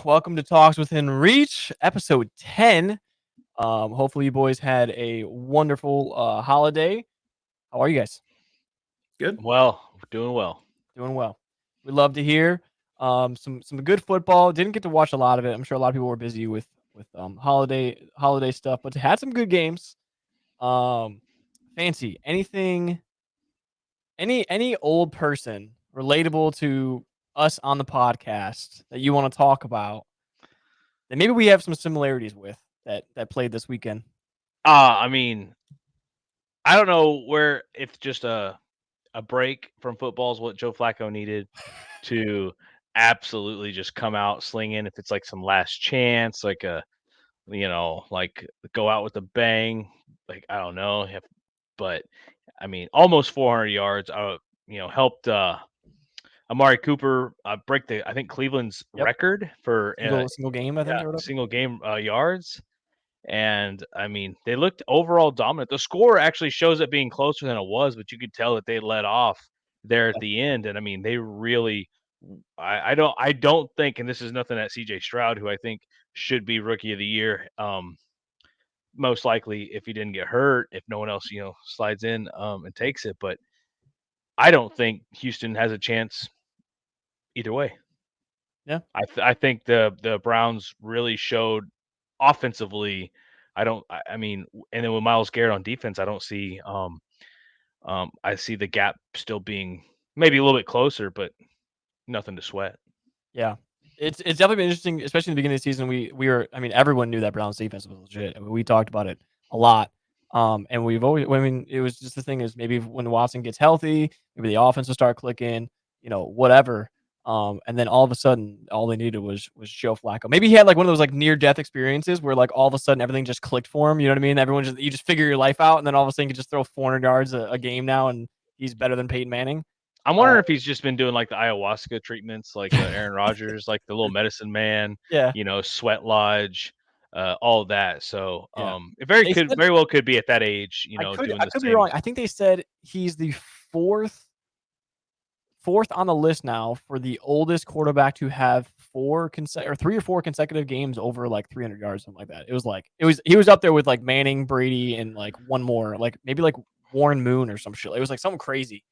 Welcome to Talks Within Reach, episode 10. Hopefully you boys had a wonderful holiday. How are you guys? Good. Well, doing well. Doing well. We love to hear some good football. Didn't get to watch a lot of it. I'm sure a lot of people were busy with holiday stuff, but had some good games. Um, Fancy anything any old person relatable to us on the podcast that you want to talk about that maybe we have some similarities with that played this weekend. I mean, I don't know where if just a break from football is what Joe Flacco needed to absolutely just come out slinging. If it's like some last chance, like like go out with a bang. Like I don't know, but I mean, almost 400 yards. Helped Amari Cooper break I think Cleveland's Yep. record for Single game, I think, or whatever. single game yards. And I mean, they looked overall dominant. The score actually shows it being closer than it was, but you could tell that they let off there at Yeah. the end. And I mean, they really, I don't think, and this is nothing at CJ Stroud, who I think should be rookie of the year. Most likely if he didn't get hurt, if no one else, slides in and takes it. But I don't think Houston has a chance either way. Yeah. I think the Browns really showed offensively. I mean, and then with Miles Garrett on defense, I don't see. I see the gap still being maybe a little bit closer, but nothing to sweat. Yeah. It's definitely been interesting, especially in the beginning of the season. We were, I mean, everyone knew that Browns defense was legit. I mean, we talked about it a lot. And we've always, I mean, it was just the thing is maybe when Watson gets healthy, maybe the offense will start clicking, whatever. And then all of a sudden, all they needed was Joe Flacco. Maybe he had like one of those like near death experiences where like all of a sudden everything just clicked for him. You know what I mean? You just figure your life out, and then all of a sudden you can just throw 400 yards a game now, and he's better than Peyton Manning. I'm Uh, wondering if he's just been doing like the ayahuasca treatments, like Aaron Rodgers, like the little medicine man, yeah, sweat lodge, all of that. So yeah. it They said very well could be at that age, doing I the could be same. wrong. I think they said he's the fourth on the list now for the oldest quarterback to have 3 or 4 consecutive games over like 300 yards, something like that. He was up there with like Manning, Brady, and like one more, like maybe like Warren Moon or some shit. It was like something crazy.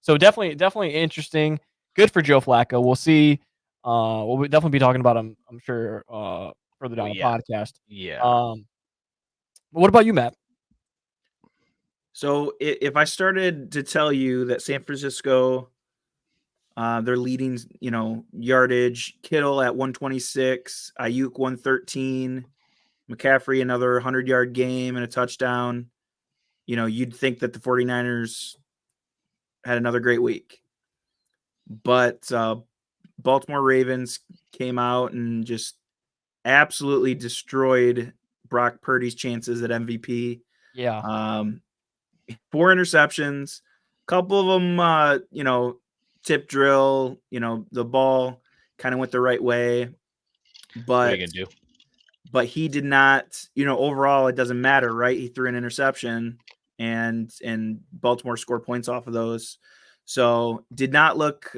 So definitely interesting. Good for Joe Flacco. We'll see. We'll definitely be talking about him, I'm sure, further Well, down the yeah, podcast. yeah. But what about you, Matt? So if I started to tell you that San Francisco, their leading, yardage, Kittle at 126, Ayuk 113, McCaffrey another 100-yard game and a touchdown, you'd think that the 49ers had another great week. But Baltimore Ravens came out and just absolutely destroyed Brock Purdy's chances at MVP. Yeah. 4 interceptions, couple of them, tip drill, the ball kind of went the right way, What are but you gonna do? but he did not, overall it doesn't matter, right? He threw an interception and Baltimore scored points off of those. So did not look,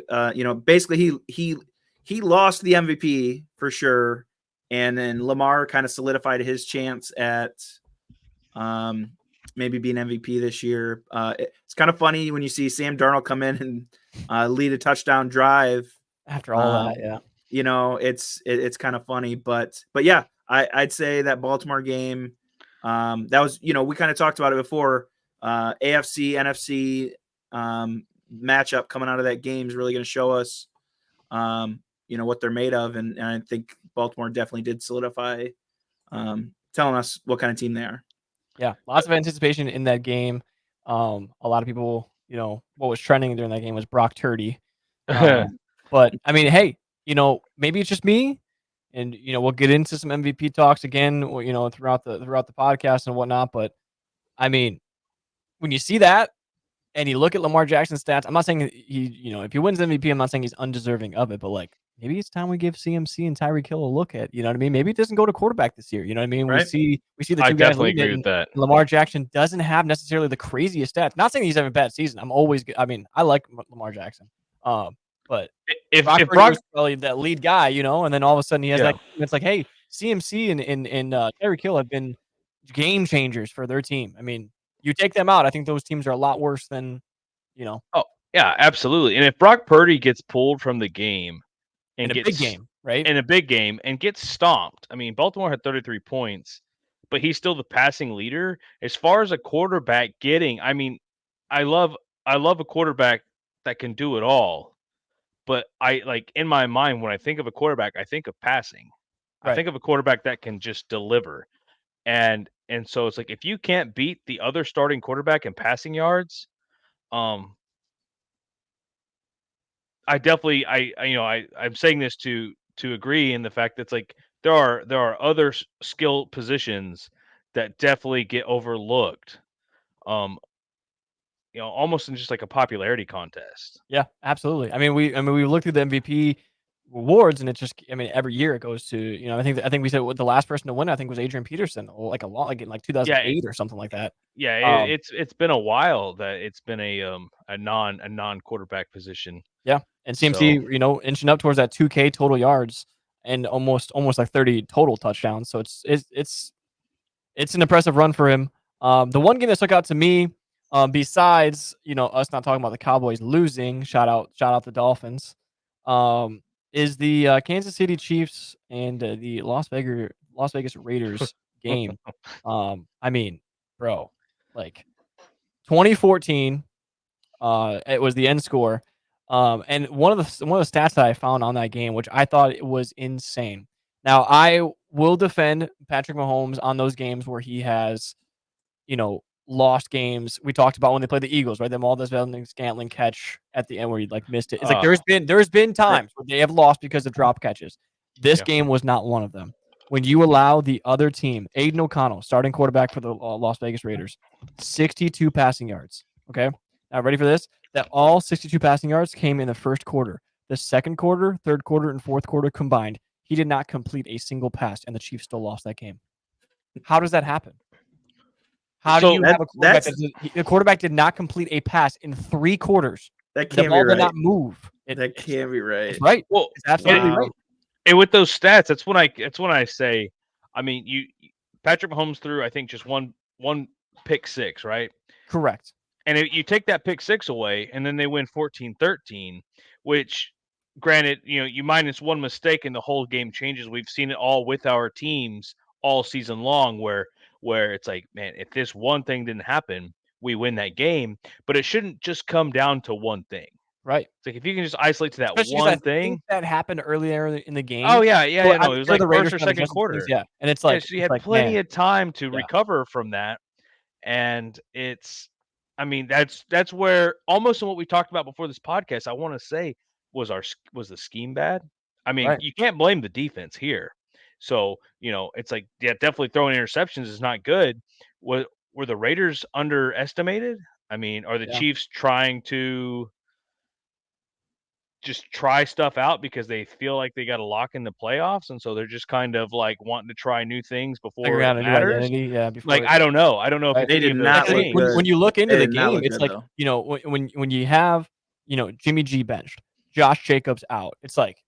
basically he lost the MVP for sure. And then Lamar kind of solidified his chance at maybe being MVP this year. It's kind of funny when you see Sam Darnold come in and lead a touchdown drive. After all that, yeah. It's kind of funny, but yeah, I'd say that Baltimore game, that was, we kind of talked about it before. AFC, NFC matchup coming out of that game is really going to show us, what they're made of, and I think Baltimore definitely did solidify, telling us what kind of team they are. Yeah, lots of anticipation in that game. A lot of people, what was trending during that game was Brock Turdy. But I mean, hey, maybe it's just me, and we'll get into some MVP talks again, throughout the podcast and whatnot. But I mean, when you see that and you look at Lamar Jackson's stats, I'm not saying if he wins MVP, I'm not saying he's undeserving of it, but like maybe it's time we give CMC and Tyreek Hill a look at. You know what I mean? Maybe it doesn't go to quarterback this year. You know what I mean? Right. We see the I two guys definitely leading it, agree with that. and Lamar Jackson doesn't have necessarily the craziest stats. Not saying he's having a bad season. I like Lamar Jackson. But if Brock if Purdy Brock was probably that lead guy, and then all of a sudden he has Yeah. that. It's like, hey, CMC and Tyreek Hill have been game changers for their team. I mean, you take them out, I think those teams are a lot worse than, Oh, yeah, absolutely. And if Brock Purdy gets pulled from the game in and a big gets game, right? in a big game and gets stomped, I mean, Baltimore had 33 points, but he's still the passing leader. As far as a quarterback getting, I mean, I love a quarterback that can do it all. But I like in my mind when I think of a quarterback, I think of passing. I Right. think of a quarterback that can just deliver. And so it's like if you can't beat the other starting quarterback in passing yards, um, I definitely I'm saying this to agree in the fact that it's like there are other skill positions that definitely get overlooked. Um, almost in just like a popularity contest. Yeah, absolutely. I mean, we looked through the MVP awards, and it's just, I mean, every year it goes to, I think we said the last person to win, I think, was Adrian Peterson, like a lot, like in like Yeah, 2008 or something like that. yeah, it's been a while that it's been a non quarterback position. Yeah, and CMC, So inching up towards that 2K total yards and almost like 30 total touchdowns. So it's an impressive run for him. The one game that stuck out to me, besides us not talking about the Cowboys losing, shout out the Dolphins, is the Kansas City Chiefs and the Las Vegas Raiders game. I mean, bro, like 2014. It was the end score. And one of the stats that I found on that game, which I thought it was insane. Now I will defend Patrick Mahomes on those games where he has, lost games. We talked about when they played the Eagles, right? Them all this Scantling catch at the end where he like missed it. It's like there's been times where they have lost because of drop catches. This Yeah. game was not one of them. When you allow the other team, Aiden O'Connell, starting quarterback for the Las Vegas Raiders, 62 passing yards. Okay, now ready for this? That all 62 passing yards came in the first quarter. The second quarter, third quarter, and fourth quarter combined, he did not complete a single pass, and the Chiefs still lost that game. How does that happen? How do So you have a quarterback the quarterback did not complete a pass in 3 quarters? That The can't be ball did right. not move. That can't be right. It's right. well, It's absolutely Wow. right. and with those stats, that's when I say, I mean, Patrick Mahomes threw I think just one pick six, right? Correct. And you take that pick six away, and then they win 14-13, which, granted, you minus one mistake and the whole game changes. We've seen it all with our teams all season long, where it's like, man, if this one thing didn't happen, we win that game. But it shouldn't just come down to one thing. Right. It's like if you can just isolate to that Especially 'cause I one think thing. that happened earlier in the game. Oh yeah, So no, I'm it was sure like the first Raiders or kind of second adjusted things, quarter. yeah. And it's Yeah, like so you had plenty man, of time to yeah. recover from that. And I mean, that's where almost in what we talked about before this podcast, I want to say was the scheme bad? I mean, Right. you can't blame the defense here. So, it's like, yeah, definitely throwing interceptions is not good. Were the Raiders underestimated? I mean, are the Yeah. Chiefs trying to just try stuff out because they feel like they got to lock in the playoffs, and so they're just kind of like wanting to try new things before Figuring it out a new matters? identity, yeah, before Like, it I don't know. I don't know if right. it's They any did of those Yeah, not 'cause look things. good. when you look into They the did not game, look it's good, like, though. when you have, Jimmy G benched, Josh Jacobs out, it's like,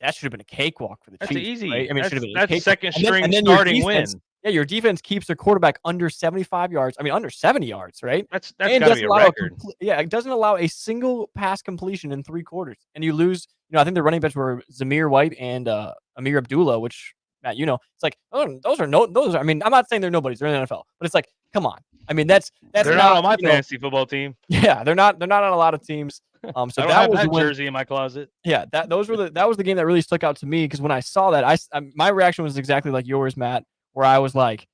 that should have been a cakewalk for the That's Chiefs, right? easy. I mean, it should have been a That's cakewalk. second And then string your starting defense win. your defense keeps their quarterback under 75 yards, I mean, under 70 yards, right? That's And got to be doesn't a allow record. it doesn't allow a single pass completion in 3 quarters, and you lose, I think the running backs were Zamir White and, Amir Abdullah, which, Matt, it's like, those are, I mean, I'm not saying they're nobodies, they're in the NFL, but it's like, come on. I mean, that's They're not not, on my fantasy football team. yeah, they're not on a lot of teams. So I don't that have was the that win. jersey in my closet. Yeah, that was the game that really stuck out to me because when I saw that, my reaction was exactly like yours, Matt, where I was like,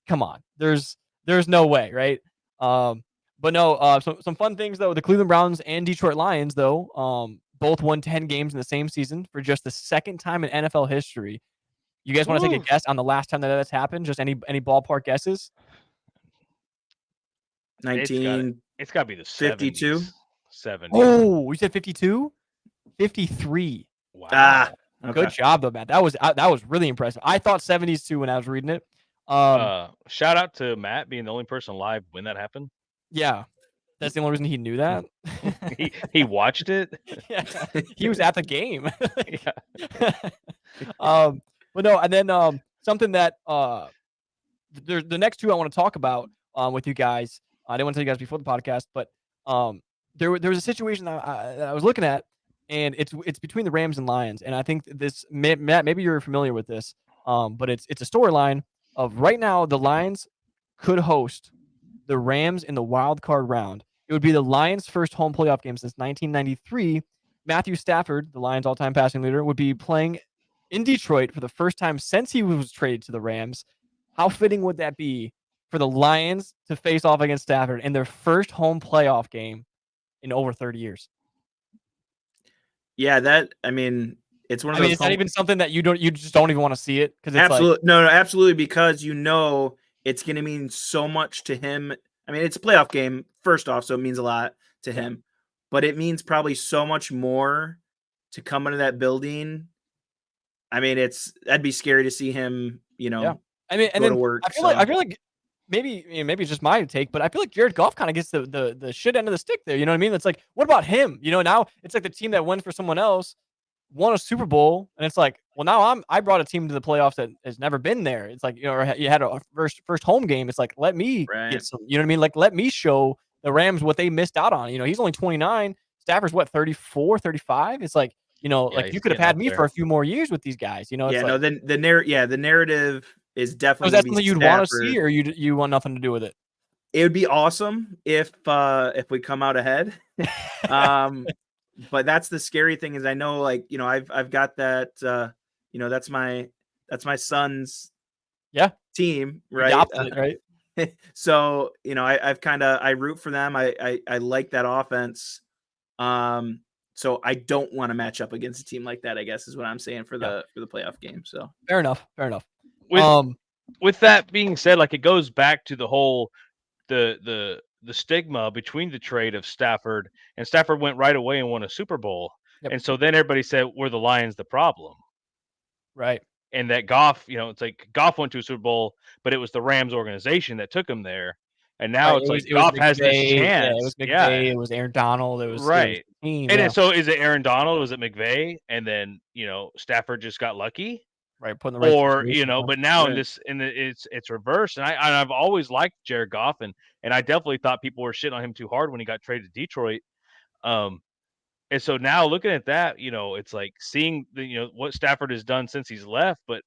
"Come on, there's no way, right?" But no, some fun things though. The Cleveland Browns and Detroit Lions though, both won 10 games in the same season for just the second time in NFL history. You guys want to take a Woo. guess on the last time that's happened? Just any ballpark guesses? It's got 1952. to be the 70s. 70s. Oh, we said 52, 53. Wow. Okay. Good job though, Matt. That was really impressive. I thought 70s too when I was reading it. Shout out to Matt being the only person alive when that happened. Yeah. That's the only reason he knew that. he watched it. Yeah, he was at the game. Yeah. But no, and then something that the next two I want to talk about with you guys. I didn't want to tell you guys before the podcast, but there was a situation that I was looking at, and it's between the Rams and Lions, and I think this Matt, maybe you're familiar with this, but it's a storyline of right now the Lions could host the Rams in the wild card round. It would be the Lions' first home playoff game since 1993. Matthew Stafford, the Lions' all-time passing leader, would be playing in Detroit for the first time since he was traded to the Rams. How fitting would that be for the Lions to face off against Stafford in their first home playoff game in over 30 years? Yeah, I mean, it's one of those. Is that even something that you just don't even want to see it? Because it's absolutely no, absolutely, because it's going to mean so much to him. I mean, it's a playoff game first off, so it means a lot to him, but it means probably so much more to come into that building. I mean, that'd be scary to see him, I mean, and go then to work. I feel like maybe it's just my take, but I feel like Jared Goff kind of gets the shit end of the stick there. You know what I mean? It's like, what about him? Now it's like the team that went for someone else won a Super Bowl, and it's like, well, now I brought a team to the playoffs that has never been there. It's like, or you had a first home game. It's like, let me get some. You know what I mean? Like, let me show the Rams what they missed out on. He's only 29. Stafford's what, 34, 35? It's like, like you could have had me for a few more years with these guys. The narrative is definitely. Is that something you'd want to see, or you want nothing to do with it? It would be awesome if we come out ahead. But that's the scary thing is I know, like, I've got that, that's my son's team, right? Right. So, I root for them. I like that offense. So I don't want to match up against a team like that, I guess is what I'm saying for the playoff game. So fair enough. With that being said, like, it goes back to the whole the stigma between the trade of Stafford, and Stafford went right away and won a Super Bowl. Yep. And so then everybody said, were the Lions the problem? Right. And that Goff, it's like Goff went to a Super Bowl, but it was the Rams organization that took him there. And now it's like Goff has this chance. Yeah, it was McVay. It was Aaron Donald. It was right. Team, and so is it Aaron Donald? Was it McVay? And then Stafford just got lucky. Right, putting the right or but now it's reversed, and I've always liked Jared Goff, and I definitely thought people were shitting on him too hard when he got traded to Detroit. And so now looking at that, it's like seeing what Stafford has done since he's left, but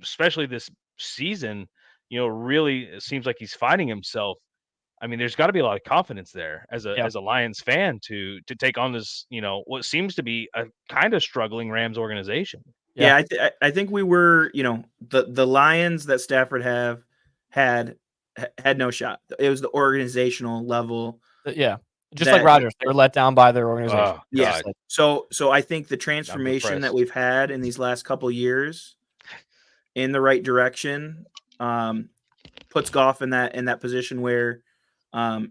especially this season, really it seems like he's finding himself. I mean, there's got to be a lot of confidence there as a Lions fan to take on this, what seems to be a kind of struggling Rams organization. Yeah, I think we were, the Lions that Stafford had no shot. It was the organizational level. Yeah, just like Rodgers, they were let down by their organization. Oh, yeah. So I think the transformation that we've had in these last couple years in the right direction puts Goff in that position where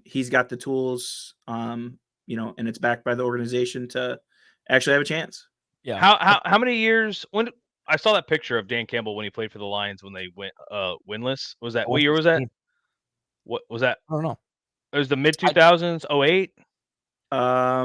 he's got the tools, and it's backed by the organization to actually have a chance. Yeah. How many years? When I saw that picture of Dan Campbell when he played for the Lions when they went winless, was that what year was that? What was that? I don't know. It was the mid 2000s, 08. I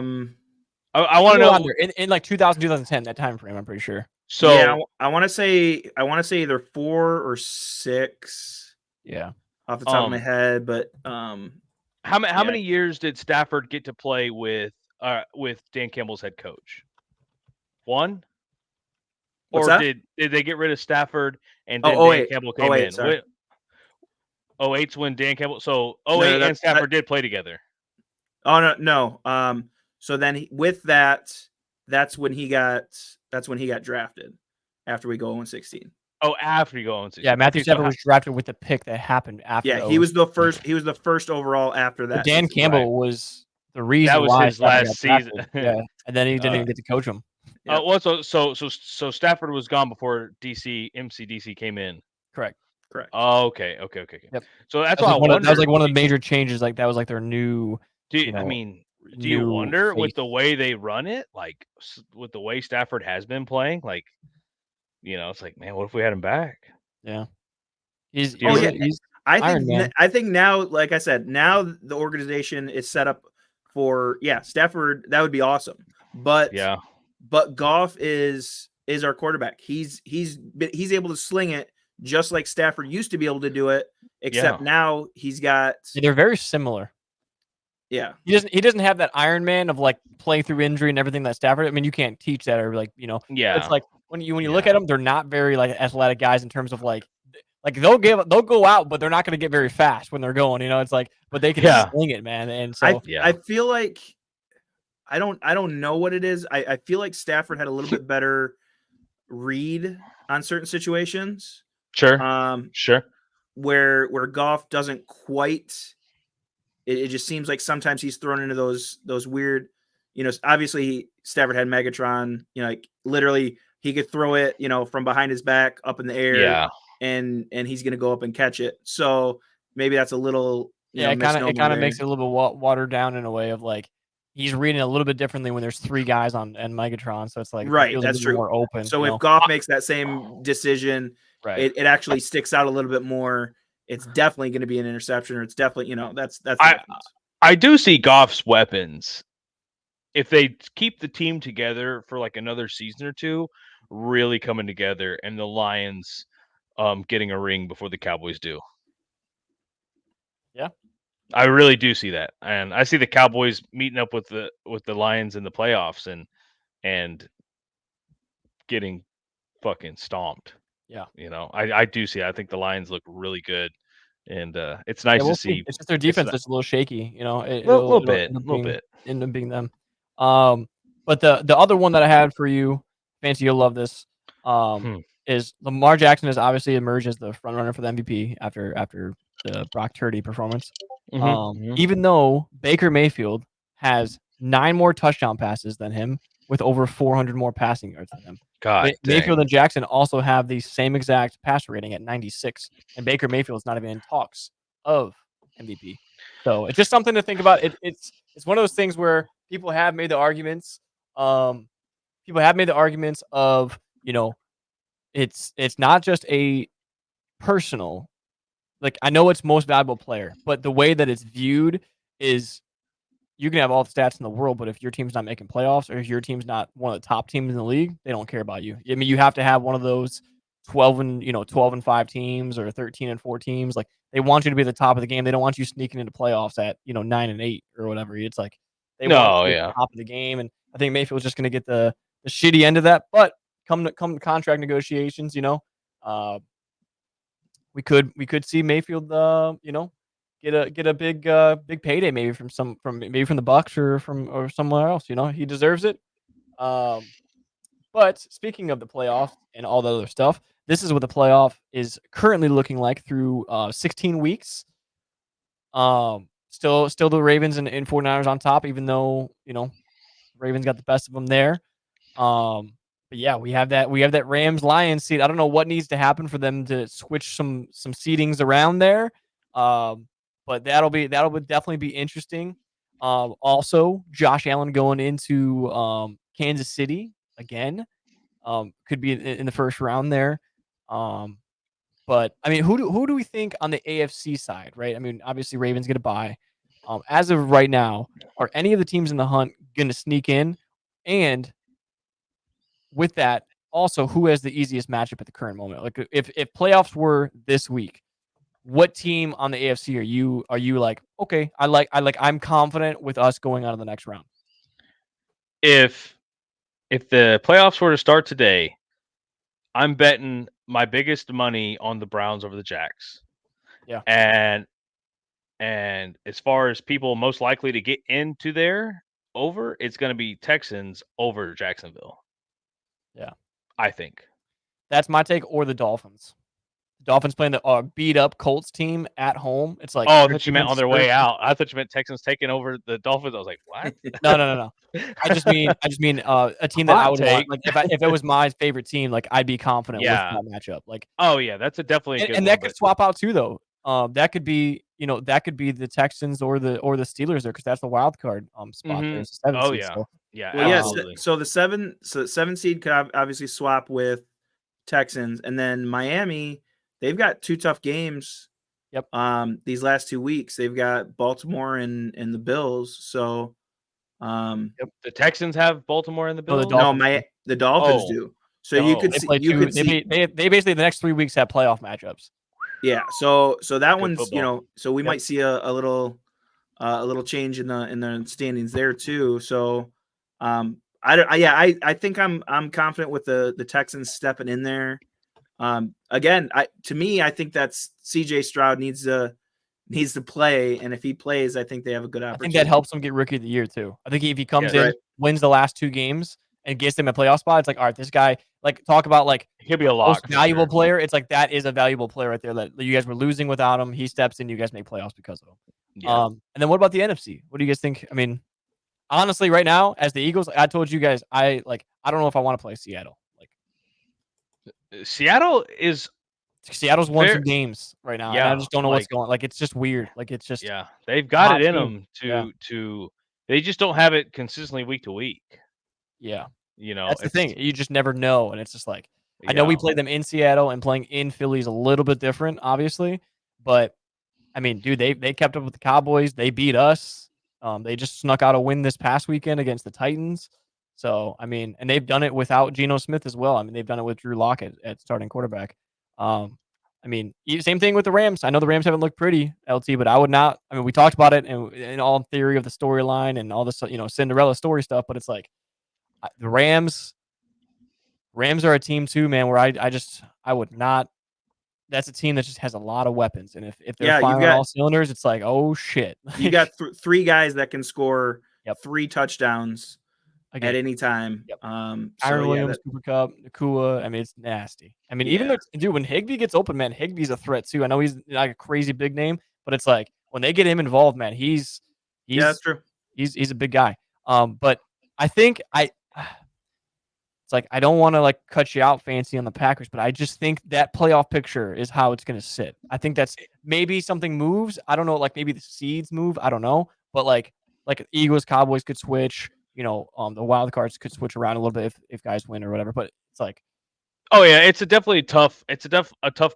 want to know in like 2000, 2010, that time frame. I'm pretty sure. So yeah, I want to say either 4 or 6. Yeah, off the top of my head, but how many years did Stafford get to play with Dan Campbell's head coach? 1? What's or that? did they get rid of Stafford and then Dan Campbell came in? Sorry. 08's when Dan Campbell. So 08 and Stafford did play together. Oh no. So then with that's when he got drafted after we go 0-16. Oh, after you go 0-16. Yeah, Matthew Stafford was drafted with the pick that happened after. Yeah, he was the first. He was the first overall after that. But Dan Campbell was the reason that was why his last season. Yeah, and then he didn't even get to coach him. Yeah. So Stafford was gone before MC came in. Correct. Oh, okay. Yep. So that's why that was like one of the major changes. Like that was like their new. Do you wonder with the way they run it, like with the way Stafford has been playing, like it's like, man, what if we had him back? Yeah. I think now, like I said, now the organization is set up Stafford, that would be awesome. But Yeah. Goff is our quarterback. He's able to sling it just like Stafford used to be able to do it, except now he's got. They're very similar. Yeah. He doesn't have that Iron Man of like playing through injury and everything that Stafford. I mean, you can't teach that or like, Yeah. It's like when you look at them, they're not very like athletic guys in terms of like they'll go out, but they're not going to get very fast when they're going. It's like, but they can sling it, man. And so I feel like I don't know what it is. I feel like Stafford had a little bit better read on certain situations. Sure. Sure. Where Goff doesn't quite. It just seems like sometimes he's thrown into those weird, obviously Stafford had Megatron, like literally he could throw it, from behind his back up in the air and he's going to go up and catch it. So maybe that's a little, it kind of makes it a little bit watered down in a way of like, he's reading a little bit differently when there's 3 guys on and Megatron. So it's like, right. It feels That's a little true. more open. So if Goff makes that same decision, right. It actually sticks out a little bit more. It's definitely going to be an interception, or it's definitely, that's the difference. I do see Goff's weapons. If they keep the team together for like another season or two, really coming together, and the Lions getting a ring before the Cowboys do. Yeah. I really do see that. And I see the Cowboys meeting up with the Lions in the playoffs and getting fucking stomped. Yeah. I do see it. I think the Lions look really good. And it's nice to see. It's just their defense that's a little shaky, a little bit. End up being them. But the other one that I had for you, Fancy, you'll love this. Is Lamar Jackson has obviously emerged as the front runner for the MVP after the Brock Purdy performance. Even though Baker Mayfield has 9 more touchdown passes than him, with over 400 more passing yards than him. Mayfield and Jackson also have the same exact pass rating at 96, and Baker Mayfield is not even in talks of MVP. So it's just something to think about. It's one of those things where people have made the arguments. People have made the arguments of it's not just a personal. Like, I know it's most valuable player, but the way that it's viewed is you can have all the stats in the world, but if your team's not making playoffs or if your team's not one of the top teams in the league, they don't care about you. I mean, you have to have one of those 12-5 teams or 13-4 teams. Like, they want you to be at the top of the game. They don't want you sneaking into playoffs at 9-8 or whatever. It's like they want you at the top of the game, and I think Mayfield's just going to get the shitty end of that. But come to contract negotiations, we could see Mayfield, get a big payday maybe from the Bucks or somewhere else. He deserves it. But speaking of the playoffs and all the other stuff, this is what the playoff is currently looking like through 16 weeks. Still the Ravens and 49ers on top, even though Ravens got the best of them there. But yeah, we have that Rams Lions seed. I don't know what needs to happen for them to switch some seedings around there. But that'll definitely be interesting. Also, Josh Allen going into Kansas City again. Could be in the first round there. But I mean, who do we think on the AFC side, right? I mean, obviously Ravens get a bye. As of right now, are any of the teams in the hunt going to sneak in? And with that, also, who has the easiest matchup at the current moment? Like, if playoffs were this week, what team on the AFC are you like, okay, I'm confident with us going on to the next round? If the playoffs were to start today, I'm betting my biggest money on the Browns over the Jacks. Yeah. And as far as people most likely to get into there over, it's going to be Texans over Jacksonville. Yeah. I think. That's my take, or the Dolphins. Dolphins playing the beat up Colts team at home. It's like, I thought you meant on their way out. I thought you meant Texans taking over the Dolphins. I was like, what? No. I just mean a team that I would want. Like, if it was my favorite team, like, I'd be confident with that matchup. Like, that's definitely a good and that could swap out too, though. That could be the Texans or the Steelers there, because that's the wild card spot there. It's the 7th seed. So. Absolutely. So the 7 seed could obviously swap with Texans, and then Miami. They've got 2 tough games. Yep. These last 2 weeks, they've got Baltimore and the Bills. So Yep. The Texans have Baltimore and the No, the Bills. Dolphins. the Dolphins Oh. do. So you could Oh. They see, play you two. could They, see, they basically the next 3 weeks have playoff matchups. yeah. So that Good one's football. so we Yep. might see a little change in the standings there too. So I think I'm confident with the Texans stepping in there. Again, to me, I think that's CJ Stroud needs to play, and if he plays, I think they have a good I opportunity. think that helps him get rookie of the year too. I think if he comes Yeah, in, right. wins the last 2 games, and gets them a playoff spot, it's like, all right, this guy, like, talk about like he'll be a most lock for valuable sure. player. It's like that is a valuable player right there that you guys were losing without him. He steps in, you guys make playoffs because of him. Yeah. And then what about the NFC? What do you guys think? I mean, honestly, right now, as the Eagles, I told you guys, I don't know if I want to play Seattle. Like, Seattle's won Fair- 2 games right now, and I Yeah, just don't know what's like going. Like, it's just weird. Like, it's just yeah, they've a got hot it in team. them Yeah. to. They just don't have it consistently week to week. Yeah. You know, That's the it's thing. You just never know, and it's just like I know we yeah. played them in Seattle, and playing in Philly is a little bit different, obviously. But I mean, dude, they kept up with the Cowboys. They beat us. They just snuck out a win this past weekend against the Titans. So I mean, and they've done it without Geno Smith as well. I mean, they've done it with Drew Lock at starting quarterback. I mean, same thing with the Rams. I know the Rams haven't looked pretty, LT, but I would not. I mean, we talked about it and in all theory of the storyline and all this, Cinderella story stuff. But it's like the Rams are a team too, man, where I would not. That's a team that just has a lot of weapons, and if they're Yeah, firing on all cylinders, it's like, oh shit. you got 3 guys that can score Yep. 3 touchdowns at any time. Yep. So Kyron Williams, that, Cooper Kupp, Nakua. I mean, it's nasty. I mean, even yeah, though, dude, when Higbee gets open, man, Higbee's a threat too. I know he's like a crazy big name, but it's like when they get him involved, man, he's that's true. he's a big guy. But I think it's like I don't want to like cut you out fancy on the Packers, but I just think that playoff picture is how it's going to sit. I think that's maybe something moves. I don't know, like maybe the seeds move. I don't know, but like Eagles, Cowboys could switch. The wild cards could switch around a little bit if guys win or whatever. But it's like, Oh yeah, it's a tough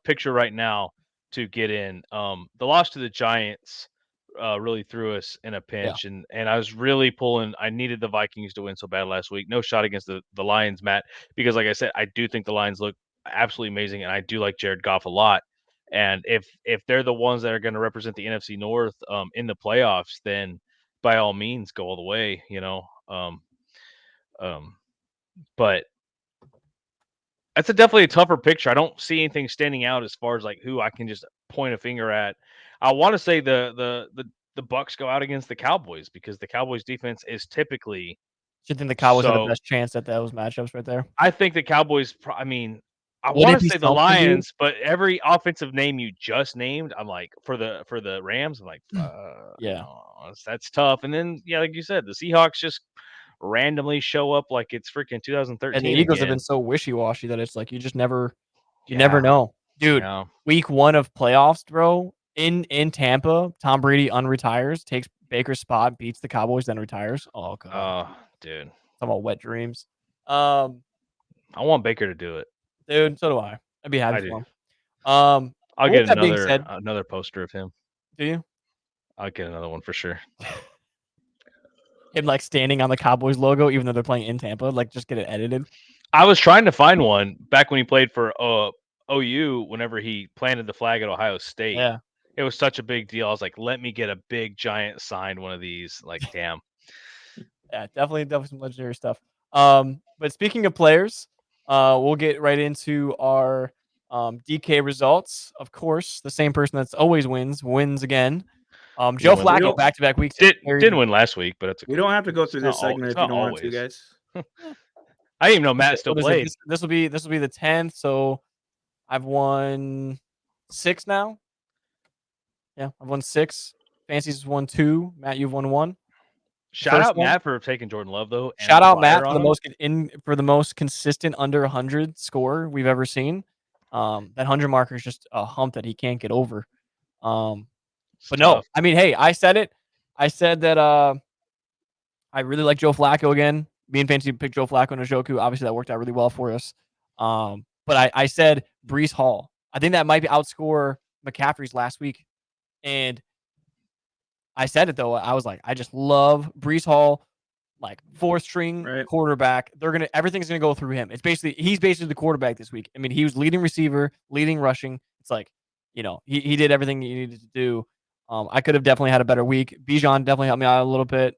picture right now to get in. The loss to the Giants really threw us in a pinch, and I was really pulling. I needed the Vikings to win so bad last week. No shot against the Lions, Matt, because like I said, I do think the Lions look absolutely amazing, and I do like Jared Goff a lot. And if they're the ones that are going to represent the NFC North in the playoffs, then by all means go all the way. But that's definitely a tougher picture. I don't see anything standing out as far as like who I can just point a finger at. I want to say the Bucks go out against the Cowboys because the Cowboys defense is typically. do you think the Cowboys have the So best chance at those matchups right there? I think the Cowboys. I mean, I Would want it to be say the something, dude? Lions, but every offensive name you just named, I'm like for the Rams, I'm like, Yeah. no, that's tough. And then yeah, like you said, the Seahawks just randomly show up like it's freaking And the 2013 Eagles have again. been so wishy-washy that it's like you never Yeah, know. Dude, yeah. week 1 of playoffs, bro, in Tampa, Tom Brady unretires, takes Baker's spot, beats the Cowboys, then retires. Oh god. Oh, dude. Talking about wet dreams. Um, I want Baker to do it. dude, so do I. I'd be happy I do. for him. I'll But with get that being said, another poster of him. do you? I'll get another one for sure. Him, like, standing on the Cowboys logo even though they're playing in Tampa, like, just get it edited? I was trying to find one back when he played for OU whenever he planted the flag at Ohio State. Yeah. It was such a big deal. I was like, let me get a big giant signed one of these. Like, damn. Yeah, definitely some legendary stuff. But speaking of players, we'll get right into our DK results. Of course, the same person that's always wins again. Joe Didn't win- Flacco back-to-back weeks. Didn't win last week, but that's okay. We don't have to go through this segment if you not don't want to, always. guys. I didn't even know Matt still What is it? played. This will be the 10th. So I've won 6 now. Yeah, I've won 6. Fancy's won 2. Matt, you've won 1. Shout out one. Matt for taking Jordan Love though. And Shout the out flyer Matt on him. for the most consistent under 100 score we've ever seen. That 100 marker is just a hump that he can't get over. But no, I mean, hey, I said it. I said that I really like Joe Flacco again. Me and Fancy picked Joe Flacco and Njoku. Obviously, that worked out really well for us. But I said Brees Hall. I think that might be outscore McCaffrey's last week. And I said it, though. I was like, I just love Brees Hall. like 4th string Right. quarterback. Everything's gonna go through him. He's basically the quarterback this week. I mean, he was leading receiver, leading rushing. It's like, he did everything he needed to do. I could have definitely had a better week. Bijan definitely helped me out a little bit.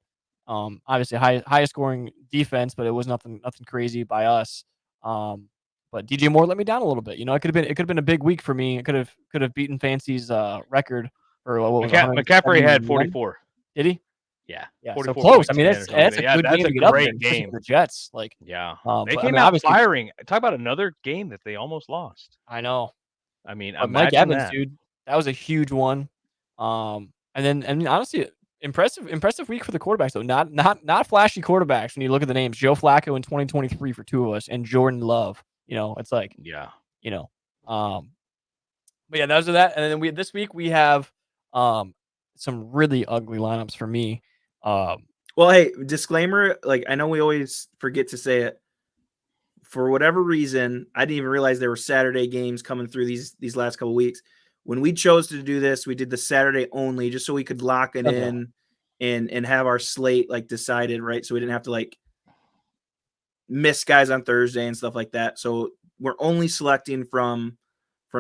Obviously highest scoring defense, but it was nothing crazy by us. But DJ Moore let me down a little bit. It could have been a big week for me. It could have beaten Fancy's record for what was it, McCaffrey had 171? 44. Did he? Yeah, Yeah, so 44 close. points I mean, again that's or something. that's a Yeah, good that's game a to get up there, great especially game. for the Jets. Like, Yeah, they but I came mean, out obviously, firing. Talk about another game that they almost lost. I know. I mean, But Mike imagine Evans, that. dude, that was a huge one. And honestly, impressive week for the quarterbacks though. Not flashy quarterbacks when you look at the names. Joe Flacco in 2023 for 2 of us, and Jordan Love. It's like, Yeah. But yeah, those are that. And then this week we have some really ugly lineups for me. Well, hey, disclaimer, like I know we always forget to say it. For whatever reason, I didn't even realize there were Saturday games coming through these last couple weeks. When we chose to do this, we did the Saturday only just so we could lock it in and have our slate like decided, right? So we didn't have to like miss guys on Thursday and stuff like that. So we're only selecting from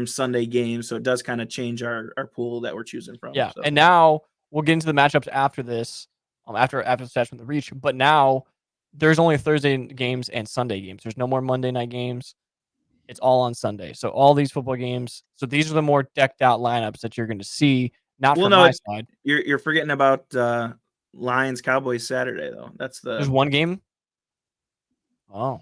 Sunday games, so it does kind of change our pool that we're choosing from. Yeah, So. and now we'll get into the matchups after this, after the stats from the reach. But now there's only Thursday games and Sunday games. There's no more Monday night games. It's all on Sunday. So all these football games. So these are the more decked out lineups that you're going to see. Not from my side. You're forgetting about Lions Cowboys Saturday though. There's one game. Oh,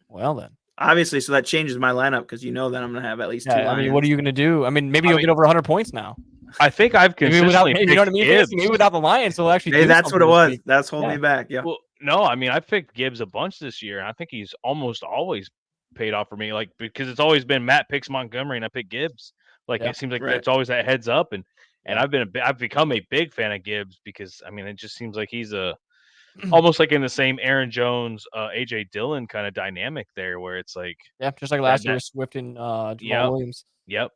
well then. Obviously, so that changes my lineup because that I'm going to have at least 2 Lions. I mean, what are you going to do? I mean, maybe you'll get over 100 points now. I think I've consistently maybe, you know what I mean? Gibbs. Maybe without the Lions, so actually. Hey, that's what it was. Week. That's holding me back. Yeah. Well, no, I mean, I picked Gibbs a bunch this year. And I think he's almost always paid off for me, like because it's always been Matt picks Montgomery and I pick Gibbs. Like it seems like it's always that heads up, and I've become a big fan of Gibbs because I mean it just seems like he's almost like in the same Aaron Jones, AJ Dillon kind of dynamic there, where it's like just like last year with Swift and Jamal Williams. Yep.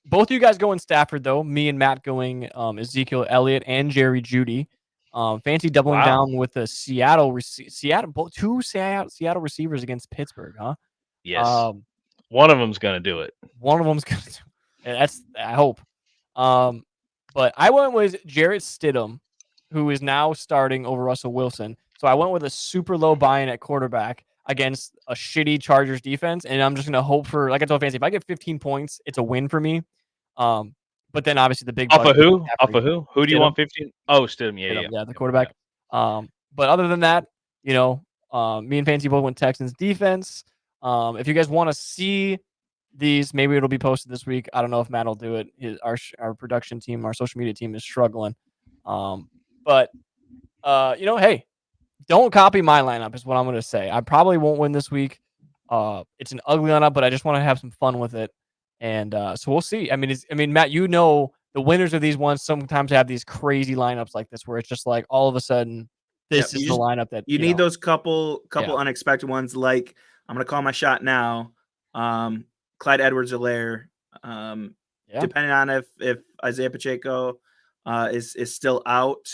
Both of you guys going Stafford though. Me and Matt going Ezekiel Elliott and Jerry Jeudy. Fancy doubling down with the Seattle receivers against Pittsburgh, huh? Yes. One of them's gonna do it. One of them's gonna do it. That's I hope. But I went with Jarrett Stidham, who is now starting over Russell Wilson. So I went with a super low buy-in at quarterback against a shitty Chargers defense, and I'm just gonna hope for, like I told Fancy, if I get 15 points, it's a win for me. But then obviously the big off of who? Off of who? Who do you want 15? Oh, Stidham. Yeah, the quarterback. Yeah. But other than that, me and Fancy both went Texans defense. If you guys want to see these, maybe it'll be posted this week. I don't know if Matt will do it. Our production team, our social media team is struggling. But hey, don't copy my lineup is what I'm going to say. I probably won't win this week. It's an ugly lineup, but I just want to have some fun with it. And so we'll see. I mean, Matt, the winners of these ones sometimes have these crazy lineups like this where it's just like all of a sudden this is the lineup that you need those couple unexpected ones. Like I'm going to call my shot now. Clyde Edwards-Helaire. Depending on if Isaiah Pacheco is still out,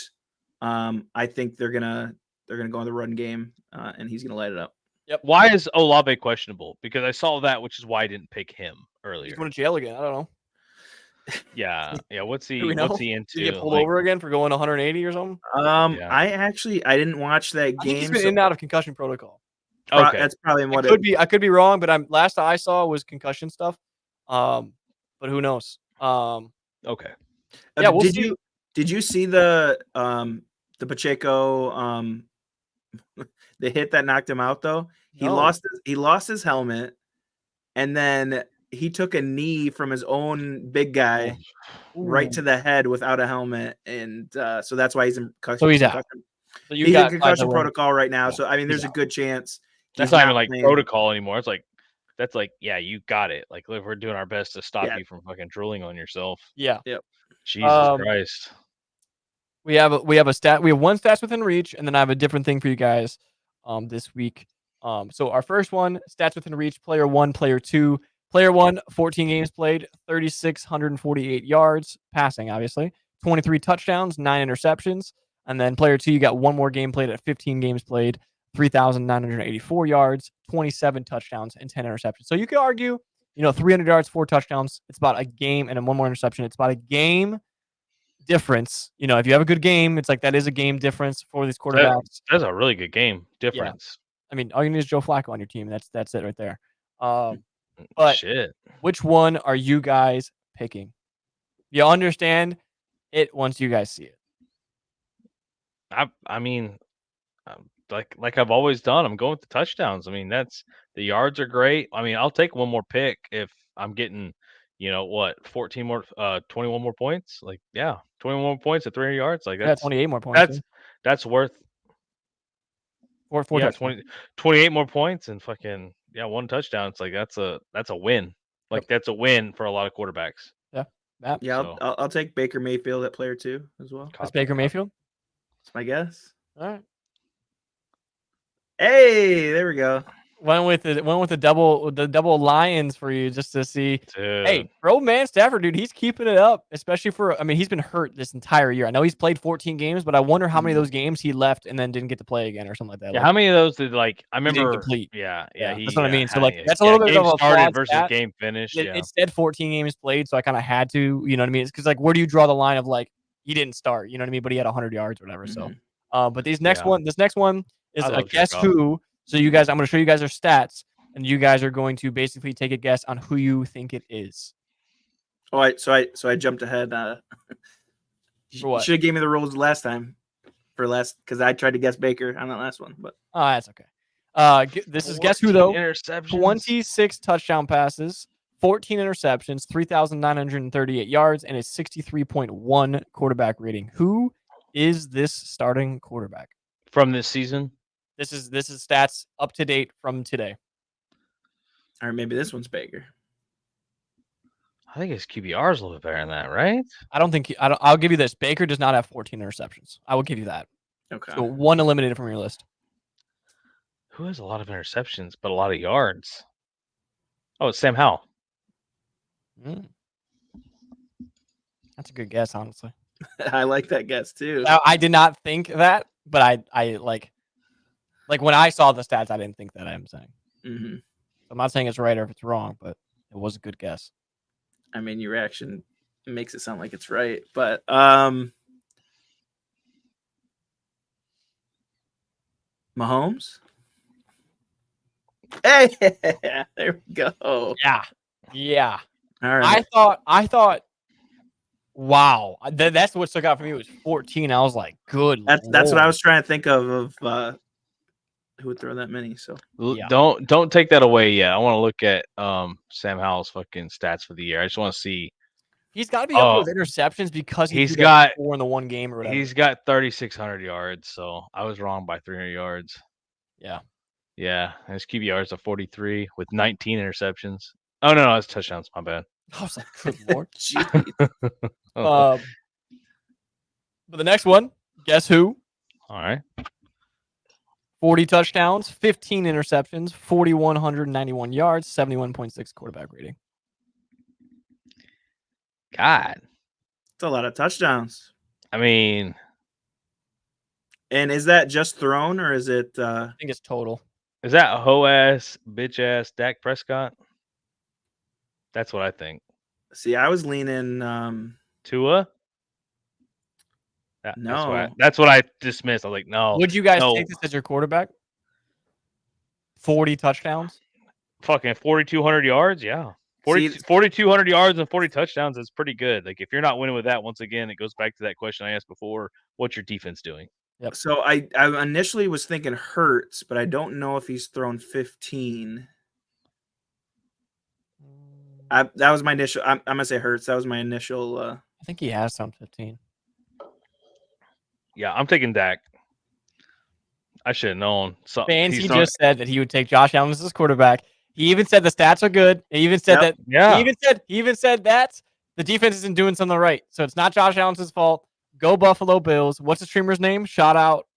I think they're gonna go in the run game, and he's gonna light it up. Yep. Why is Olave questionable? Because I saw that, which is why I didn't pick him earlier. He's going to jail again. I don't know. Yeah. What's he into? Did he get pulled over again for going 180 or something? I didn't watch that game. I think he's been in and out of concussion protocol. Okay, that's probably what it could be. I could be wrong, but last I saw was concussion stuff. But who knows? Okay. Yeah. We'll see. Did you see the Pacheco the hit that knocked him out though? No. He lost his helmet, and then he took a knee from his own big guy right to the head without a helmet, and so that's why he's in concussion. So he's out. So he's in concussion protocol right now. So I mean, there's a good chance. That's not even like protocol anymore. It's like that's like, yeah, you got it. Like we're doing our best to stop you from fucking drooling on yourself. Yeah. Yep. Jesus Christ. We have a stat. We have one stats within reach, and then I have a different thing for you guys this week. So our first one, stats within reach, player 1, player 2. Player 1, 14 games played, 3,648 yards, passing, obviously, 23 touchdowns, 9 interceptions. And then player 2, you got one more game played at 15 games played, 3,984 yards, 27 touchdowns, and 10 interceptions. So you could argue, 300 yards, 4 touchdowns. It's about a game, and then one more interception. It's about a game difference. If you have a good game, it's like that is a game difference for these quarterbacks. That's a really good game difference. I mean, all you need is Joe Flacco on your team. That's it right there. But Shit. which one are you guys picking? You understand it once you guys see it. I mean, like I've always done, I'm going with the touchdowns. I mean, the yards are great. I mean, I'll take one more pick if I'm getting, 14 more, 21 more points. Like, yeah, 21 more points at 300 yards. Like Yeah, 28 more points. That's worth. Four Yeah, touchdowns. 28 more points and fucking one touchdown. It's like that's a win. Like that's a win for a lot of quarterbacks. Yeah. Yeah, So- I'll take Baker Mayfield at player 2 as well. That's Baker Mayfield. That's my guess. All right. Hey, there we go. Went with the double Lions for you just to see. Dude. Hey, bro, man, Stafford, dude, he's keeping it up, especially he's been hurt this entire year. I know he's played 14 games, but I wonder how many of those games he left and then didn't get to play again or something like that. Yeah, how many of those did I remember? didn't complete. Yeah, That's what I mean. So that's a little bit game of a started flawed versus stat. game finished. It said 14 games played, so I kind of had to, you know what I mean? It's because where do you draw the line of he didn't start, you know what I mean? But he had 100 yards or whatever. So, but this next one is a guess who. So you guys, I'm going to show you guys their stats, and you guys are going to basically take a guess on who you think it is. All right, so I jumped ahead. You should have gave me the rules last time because I tried to guess Baker on that last one. But that's okay. This is guess who though? 26 touchdown passes, 14 interceptions, 3,938 yards, and a 63.1 quarterback rating. Who is this starting quarterback from this season? This is stats up to date from today. Or maybe this one's Baker. I think his QBR is a little bit better than that, right? I'll give you this. Baker does not have 14 interceptions. I will give you that. Okay. So one eliminated from your list. Who has a lot of interceptions but a lot of yards? Oh, it's Sam Howell. That's a good guess, honestly. I like that guess too. I did not think that, but I like when I saw the stats, I didn't think that. I'm saying. Mm-hmm. I'm not saying it's right or if it's wrong, but it was a good guess. I mean, your reaction makes it sound like it's right, but Mahomes. Hey, there we go. Yeah. All right. I thought. Wow, that's what stuck out for me. It was 14. I was like, good. That's what I was trying to think of who would throw that many. So don't take that away yet. I want to look at Sam Howell's fucking stats for the year. I just want to see. He's got to be up with interceptions because he's got 4 in the one game or whatever. He's got 3,600 yards, so I was wrong by 300 yards. Yeah, and his QBR is a 43 with 19 interceptions. Oh no, that's touchdowns. My bad. I was like, good lord. But the next one, guess who? All right. 40 touchdowns, 15 interceptions, 4,191 yards, 71.6 quarterback rating. God. It's a lot of touchdowns. I mean. And is that just thrown or is it? I think it's total. Is that hoe-ass, bitch-ass Dak Prescott? That's what I think. See, I was leaning Tua? No. That's what I dismissed. I was like, no. Would you guys take this as your quarterback? 40 touchdowns? Fucking 4,200 yards? Yeah. 4,200 yards and 40 touchdowns is pretty good. Like, if you're not winning with that, once again, it goes back to that question I asked before. What's your defense doing? Yep. So I initially was thinking Hurts, but I don't know if he's thrown 15. That was my initial. I'm gonna say Hurts. That was my initial. I think he has some 15. Yeah, I'm taking Dak. I should have known. So Fancy just said that he would take Josh Allen as his quarterback. He even said the stats are good. He even said that. Yeah. He even said that the defense isn't doing something right. So it's not Josh Allen's fault. Go Buffalo Bills. What's the streamer's name? Shout out.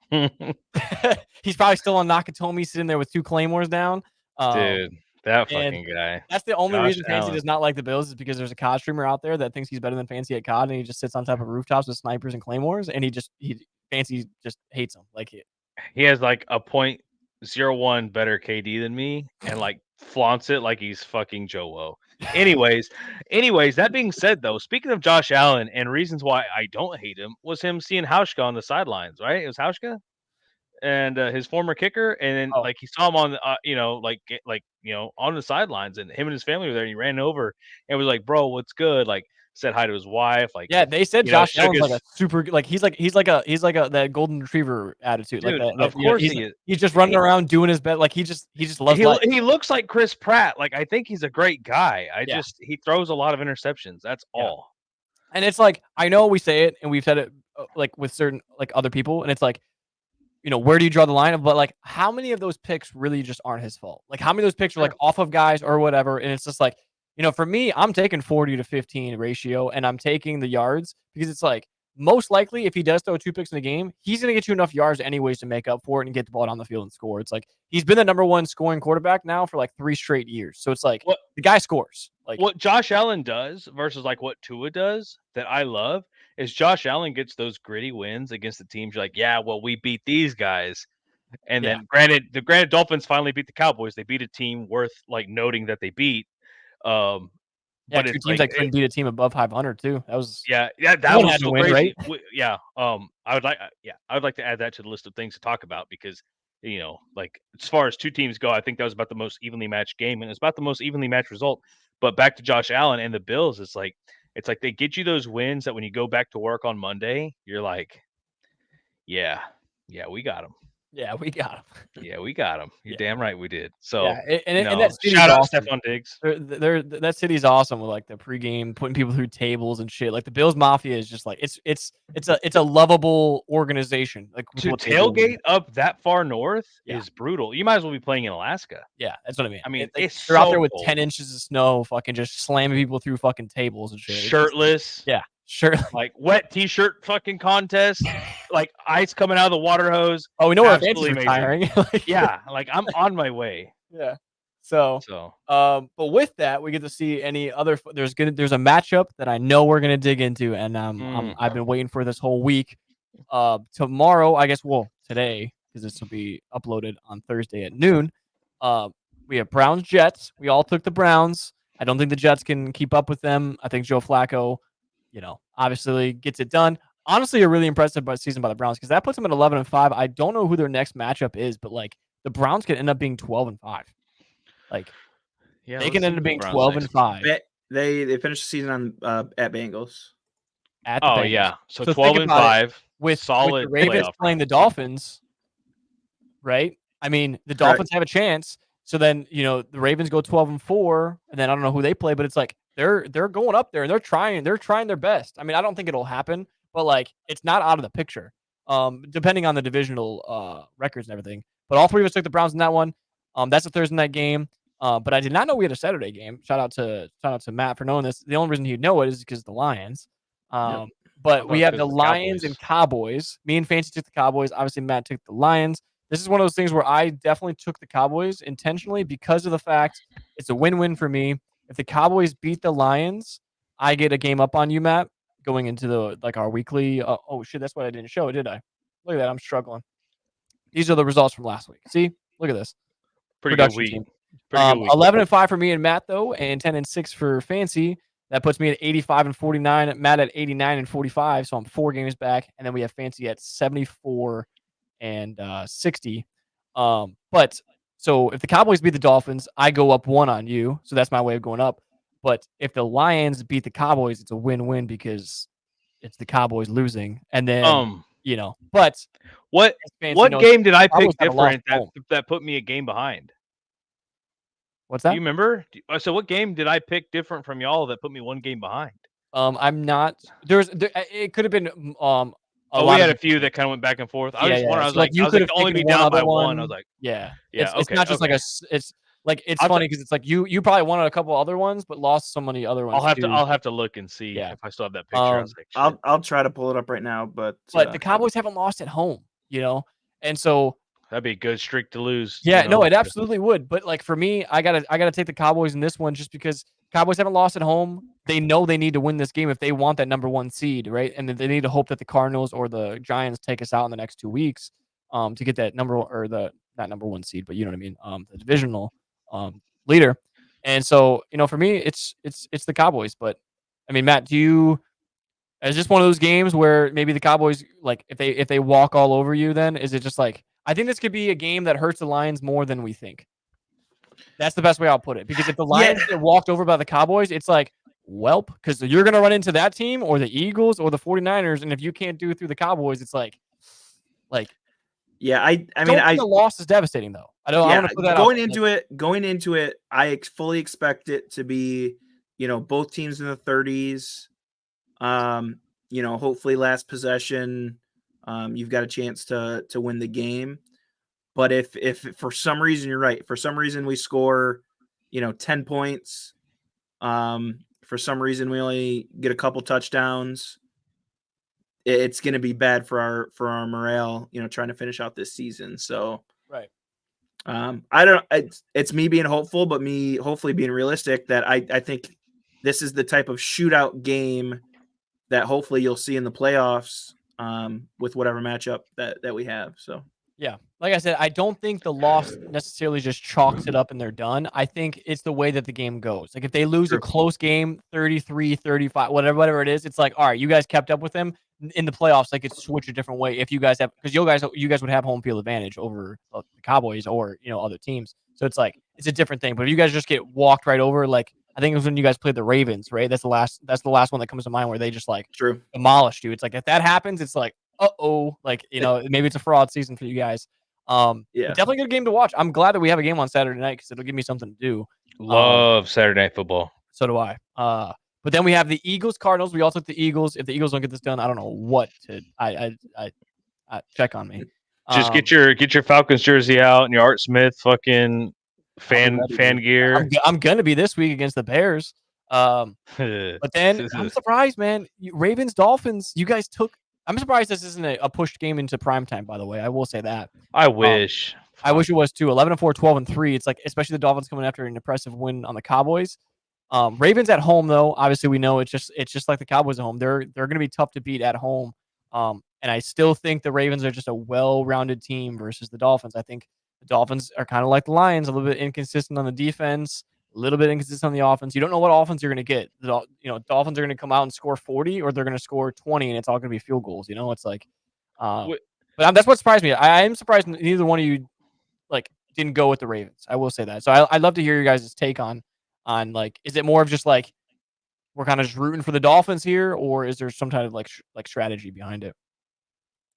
He's probably still on Nakatomi sitting there with 2 claymores down. Dude, That And fucking guy. that's the only Josh reason Fancy Allen. does not like the Bills is because there's a COD streamer out there that thinks he's better than Fancy at COD, and he just sits on top of rooftops with snipers and claymores, and Fancy just hates him. Like He has like a .01 better KD than me, and like flaunts it like he's fucking Joe Woe. Anyways, that being said, though, speaking of Josh Allen and reasons why I don't hate him, was him seeing Hauschka on the sidelines, right? It was Hauschka and his former kicker, and then Oh. like he saw him on, on the sidelines, and him and his family were there. And he ran over and was like, "Bro, what's good?" Like said hi to his wife. Like, yeah, they said you know, Josh shook Allen's his like a super like he's like a that golden retriever attitude. Like dude. that, Of you know, course he is. he's just running around doing his best. Like he just loves life. He looks like Chris Pratt. Like, I think he's a great guy. Yeah. He throws a lot of interceptions. That's Yeah. all. And it's like, I know we say it and we've said it like with certain like other people, and it's like, you know, where do you draw the line? But like, how many of those picks really just aren't his fault? Like, how many of those picks are like off of guys or whatever? And it's just like, you know, for me, I'm taking 40 to 15 ratio, and I'm taking the yards because it's like most likely if he does throw 2 picks in the game, he's gonna get you enough yards anyways to make up for it and get the ball down the field and score. It's like he's been the number 1 scoring quarterback now for like 3 straight years. So it's like the guy scores. Like what Josh Allen does versus like what Tua does that I love is Josh Allen gets those gritty wins against the teams. You're like, yeah, well, we beat these guys. And then the Dolphins finally beat the Cowboys. They beat a team worth like noting that they beat. Yeah, But 2 it's teams that couldn't beat a team above 500 too. That was that someone was had to so win, crazy. right? I would like to add that to the list of things to talk about because, you know, like as far as 2 teams go, I think that was about the most evenly matched game, and it's about the most evenly matched result. But back to Josh Allen and the Bills, it's like they get you those wins that when you go back to work on Monday, you're like, yeah, we got him. Yeah, we got him. Yeah, we got him. You're damn right we did. So, yeah, and that city's shout out awesome. Stephon Diggs. That city's awesome with like the pregame putting people through tables and shit. Like the Bills Mafia is just like it's a lovable organization. Like To tailgate up that far north is brutal. You might as well be playing in Alaska. Yeah, that's what I mean. I mean, they're out there with cold. 10 inches of snow, fucking just slamming people through fucking tables and shit. Shirtless. Yeah, sure. Like wet t-shirt fucking contest, like ice coming out of the water hose. Oh, we know where Fancy's retiring. Yeah, like I'm on my way. Yeah. So, but with that, we get to see any other. There's a matchup that I know we're gonna dig into, and I've been waiting for this whole week. Tomorrow, I guess. Well, today, because this will be uploaded on Thursday at noon. We have Browns Jets. We all took the Browns. I don't think the Jets can keep up with them. I think Joe Flacco, you know, obviously gets it done. Honestly, a really impressive season by the Browns because that puts them at 11-5. I don't know who their next matchup is, but like the Browns could end up being 12-5. Like, they can end up being 12-5. They finished the season on at Bengals. At the Bengals. Yeah, so 12-5 with solid. With the Ravens playing the Dolphins, right? I mean, the Dolphins have a chance. So then, you know, the Ravens go 12-4, and then I don't know who they play, but it's like they're going up there and they're trying their best. I mean, I don't think it'll happen, but like it's not out of the picture. Depending on the divisional records and everything. But all 3 of us took the Browns in that one. That's a Thursday night game. But I did not know we had a Saturday game. Shout out to Matt for knowing this. The only reason he'd know it is because the Lions. But we have the Lions and Cowboys. Me and Fancy took the Cowboys. Obviously, Matt took the Lions. This is one of those things where I definitely took the Cowboys intentionally because of the fact it's a win-win for me. If the Cowboys beat the Lions, I get a game up on you, Matt, going into our weekly. Oh shit, that's what I didn't show, did I? Look at that, I'm struggling. These are the results from last week. See, look at this. Pretty good week. 11-5 for me and Matt though, and 10-6 for Fancy. That puts me at 85-49. Matt at 89-45. So I'm 4 games back, and then we have Fancy at 74 and 60. But so if the Cowboys beat the Dolphins, I go up 1 on you. So that's my way of going up. But if the Lions beat the Cowboys, it's a win-win because it's the Cowboys losing. And then you know, but what game did I pick different that put me a game behind? What's that? Do you remember? So what game did I pick different from y'all that put me 1 game behind? I'm not. It could have been we had a few that kind of went back and forth. I was wondering. I was like, you could have only be down by 1. I was like, It's not just like it's funny because it's like you probably wanted a couple other ones, but lost so many other ones. I'll have to look and see if I still have that picture. I was like, I'll try to pull it up right now, but the Cowboys haven't lost at home, you know, and so That'd be a good streak to lose. Yeah, you no, know? it absolutely would. But like for me, I gotta take the Cowboys in this one just because Cowboys haven't lost at home. They know they need to win this game if they want that number 1 seed, right? And then they need to hope that the Cardinals or the Giants take us out in the next 2 weeks, to get that number or the not number 1 seed, but you know what I mean, the divisional leader. And so, for me, it's the Cowboys. But I mean, Matt, is this one of those games where maybe the Cowboys, like, if they walk all over you, then is it just like I think this could be a game that hurts the Lions more than we think. That's the best way I'll put it. Because if the Yeah, Lions get walked over by the Cowboys, it's like, welp, because you're gonna run into that team or the Eagles or the 49ers, and if you can't do it through the Cowboys, it's like yeah. I mean, don't think the loss is devastating though. I want to put that out going there. into it, fully expect it to be, both teams in the 30s. Hopefully last possession, you've got a chance to win the game. But if for some reason you're right, for some reason we score, 10 points, for some reason we only get a couple touchdowns, it's going to be bad for our morale, trying to finish out this season. So Right. I don't. It's me being hopeful, but me hopefully being realistic that I think this is the type of shootout game that hopefully you'll see in the playoffs, with whatever matchup that we have. So Yeah. Like I said, I don't think the loss necessarily just chalks it up and they're done. I think it's the way that the game goes. Like if they lose a True. close game, 33-35, whatever it is, it's like, all right, you guys kept up with them in the playoffs. They could switch a different way if you guys have, because you guys would have home field advantage over the Cowboys or other teams. So it's like it's a different thing. But if you guys just get walked right over, like I think it was when you guys played the Ravens, right? That's the last one that comes to mind where they just like true. demolished you. It's like if that happens, it's like like maybe it's a fraud season for you guys. Yeah. But definitely a good game to watch. I'm glad that we have a game on Saturday night because it'll give me something to do. Love Saturday Night Football. So do I. But then we have the Eagles Cardinals. We all took the Eagles. If the Eagles don't get this done, I don't know what to. I check on me. Just get your Falcons jersey out and your Art Smith fucking I'll be fan ready, gear. I'm gonna be this week against the Bears. But then I'm surprised, man. Ravens Dolphins. You guys took. I'm surprised this isn't a pushed game into primetime. By the way, I will say that. I wish. I wish it was too. 11-4, 12-3. It's like, especially the Dolphins coming after an impressive win on the Cowboys. Ravens at home, though. Obviously, we know it's just like the Cowboys at home. They're going to be tough to beat at home. And I still think the Ravens are just a well-rounded team versus the Dolphins. I think the Dolphins are kind of like the Lions, a little bit inconsistent on the defense, a little bit inconsistent on the offense. You don't know what offense you're going to get. Dolphins are going to come out and score 40, or they're going to score 20, and it's all going to be field goals. It's like, but that's what surprised me. I am surprised neither one of you didn't go with the Ravens. I will say that. So I'd love to hear your guys' take on like, is it more of just like we're kind of just rooting for the Dolphins here, or is there some kind of like strategy behind it?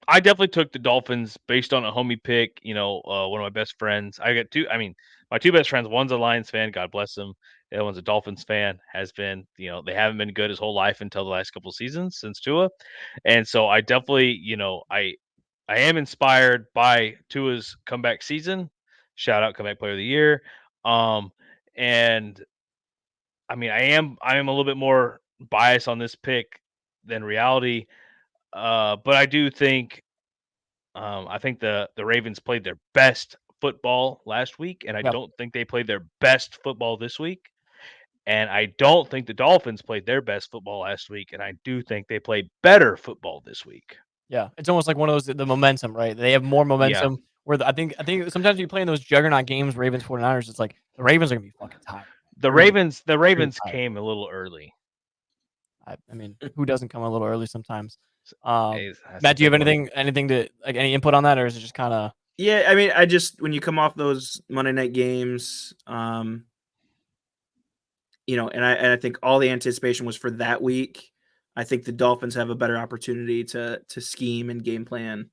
I definitely took the Dolphins based on a homie pick. One of my best friends. I got two. I mean, my two best friends. One's a Lions fan. God bless him. The other one's a Dolphins fan. Has been. They haven't been good his whole life until the last couple of seasons since Tua, and so I definitely. I am inspired by Tua's comeback season. Shout out comeback player of the year. And I mean, I am a little bit more biased on this pick than reality. But I do think I think the Ravens played their best football last week, and I Yep. don't think they played their best football this week. And I don't think the Dolphins played their best football last week, and I do think they played better football this week. Yeah, it's almost like one of those the momentum, right? They have more momentum. Yeah. Where I think sometimes you play in those juggernaut games, Ravens 49ers. It's like the Ravens are gonna be fucking tired. The Ravens came a little early. I mean, who doesn't come a little early sometimes? That's Matt, a do you have big one. anything to like any input on that, or is it just kind of? Yeah, I mean, I just when you come off those Monday night games, and I think all the anticipation was for that week. I think the Dolphins have a better opportunity to scheme and game plan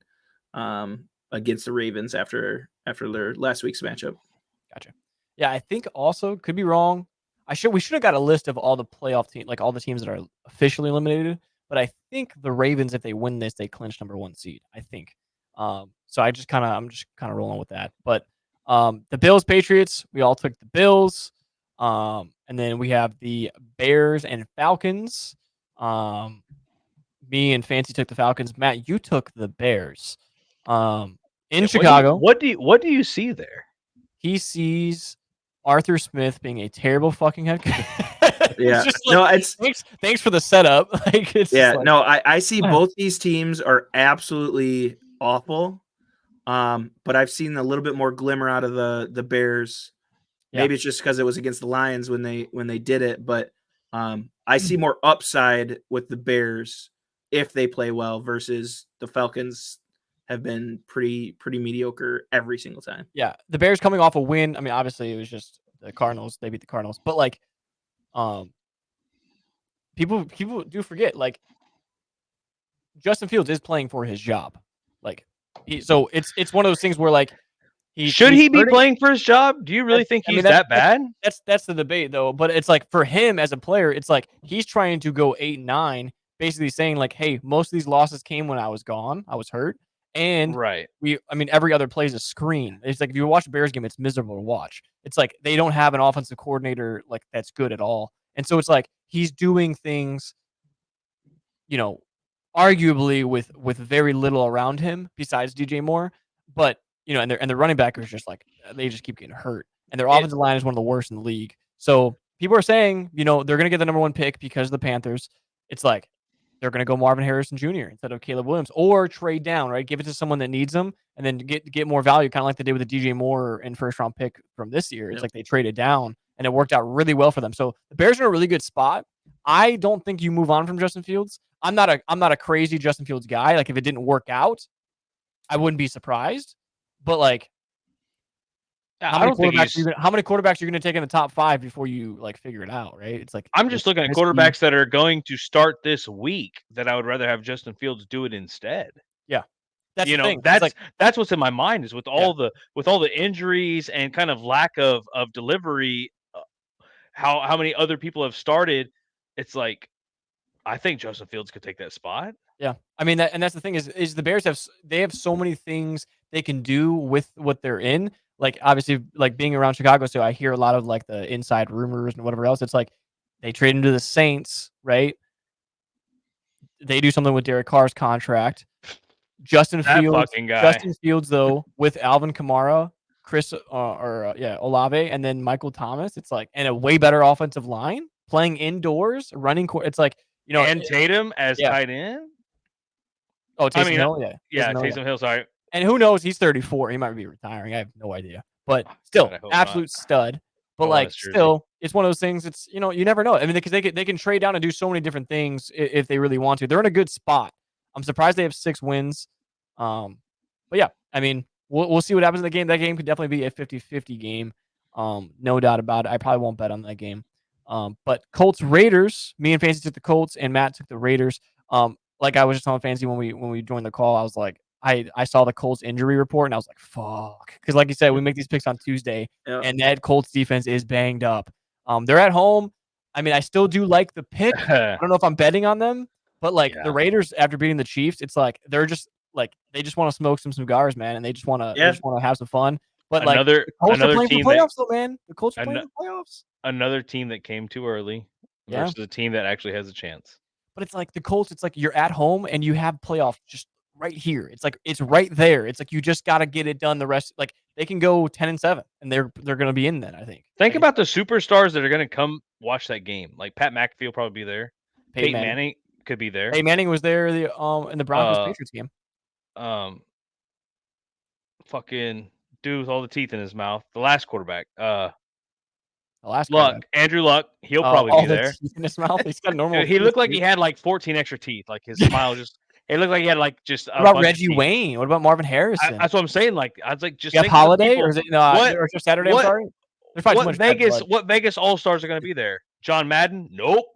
against the Ravens after their last week's matchup. Gotcha. Yeah, I think also could be wrong. We should have got a list of all the playoff teams, like all the teams that are officially eliminated. But I think the Ravens, if they win this, they clinch number 1 seed. I think. So I'm just kind of rolling with that. But the Bills Patriots, we all took the Bills. And then we have the Bears and Falcons. Me and Fancy took the Falcons. Matt, you took the Bears. in Chicago. What do you see there? He sees Arthur Smith being a terrible fucking head coach. Yeah. Just No, like, it's thanks for the setup. Like, it's yeah. just like, No, I see both these teams are absolutely awful. But I've seen a little bit more glimmer out of the Bears. Yeah. Maybe it's just because it was against the Lions when they did it, but I see more upside with the Bears if they play well versus the Falcons have been pretty mediocre every single time. Yeah, the Bears coming off a win. I mean, obviously it was just the Cardinals. They beat the Cardinals, but like, people do forget, like, Justin Fields is playing for his job. Like, so it's one of those things where, like, Should he's he be hurting. playing for his job? Do you really think I mean, he's that bad? That's the debate, though. But it's like, for him as a player, it's like he's trying to go 8-9, basically saying like, hey, most of these losses came when I was gone, I was hurt, and Right. I mean, every other play is a screen. It's like, if you watch a Bears game, it's miserable to watch. It's like they don't have an offensive coordinator like that's good at all, and so it's like he's doing things, you know, arguably with very little around him besides DJ Moore. But and the running back is just like, they just keep getting hurt, and their offensive line is one of the worst in the league. So people are saying, they're gonna get the number 1 pick because of the Panthers. It's like they're gonna go Marvin Harrison Jr. instead of Caleb Williams, or trade down, right? Give it to someone that needs them, and then get more value, kind of like they did with the DJ Moore and first round pick from this year. It's like they traded down, and it worked out really well for them. So the Bears are in a really good spot. I don't think you move on from Justin Fields. I'm not a crazy Justin Fields guy. Like, if it didn't work out, I wouldn't be surprised. But like, how many quarterbacks are you gonna take in the top 5 before you like figure it out, right? It's like, I'm just looking at quarterbacks that are going to start this week that I would rather have Justin Fields do it instead. Yeah, that's the thing. That's what's in my mind, is with all the injuries and kind of lack of delivery, how many other people have started. It's like, I think Justin Fields could take that spot. Yeah, I mean, that's the thing, is the Bears have so many things they can do with what they're in. Like, obviously, like, being around Chicago, so I hear a lot of like the inside rumors and whatever else. It's like they trade him to the Saints, right? They do something with Derek Carr's contract. Justin Fields, though, with Alvin Kamara, Olave, and then Michael Thomas. It's like, and a way better offensive line, playing indoors, running. It's like, and Tatum as tight end. Oh, Taysom Hill, Taysom Hill. Sorry. And who knows? He's 34. He might be retiring. I have no idea. But still, absolute stud. But like, still, it's one of those things. It's, you never know. I mean, because they can trade down and do so many different things if they really want to. They're in a good spot. I'm surprised they have 6 wins. But yeah, I mean, we'll see what happens in the game. That game could definitely be a 50-50 game. No doubt about it. I probably won't bet on that game. But Colts Raiders. Me and Fancy took the Colts, and Matt took the Raiders. Like, I was just on Fancy when we joined the call. I was like, I saw the Colts injury report, and I was like, fuck. Because like you said, we make these picks on Tuesday, and that Colts defense is banged up. They're at home. I mean, I still do like the pick. I don't know if I'm betting on them, but like, the Raiders, after beating the Chiefs, it's like they're just like, they just want to smoke some cigars, man, and they just want to have some fun. But like, the Colts are playing for playoffs, though, man. The Colts are playing for playoffs. Another team that came too early versus a team that actually has a chance. But it's like the Colts, it's like you're at home and you have playoffs just right here. It's like, it's right there. It's like, you just got to get it done. The rest, like, they can go 10-7 and they're going to be in then, I think. Think about the superstars that are going to come watch that game. Like, Pat McAfee will probably be there. Peyton Manning could be there. Peyton Manning was there in the Broncos Patriots game. Fucking dude with all the teeth in his mouth. The last quarterback. Luck. Andrew Luck. He'll probably be there. Teeth in his mouth. He's got normal. He looked like he had like 14 extra teeth. Like, his smile just. It looked like he had like just. What about Reggie Wayne? What about Marvin Harrison? That's what I'm saying. Like, I was like, just. You have Holiday, or is it or just Saturday? I'm sorry. There's probably what Vegas All Stars are going to be there? John Madden? Nope.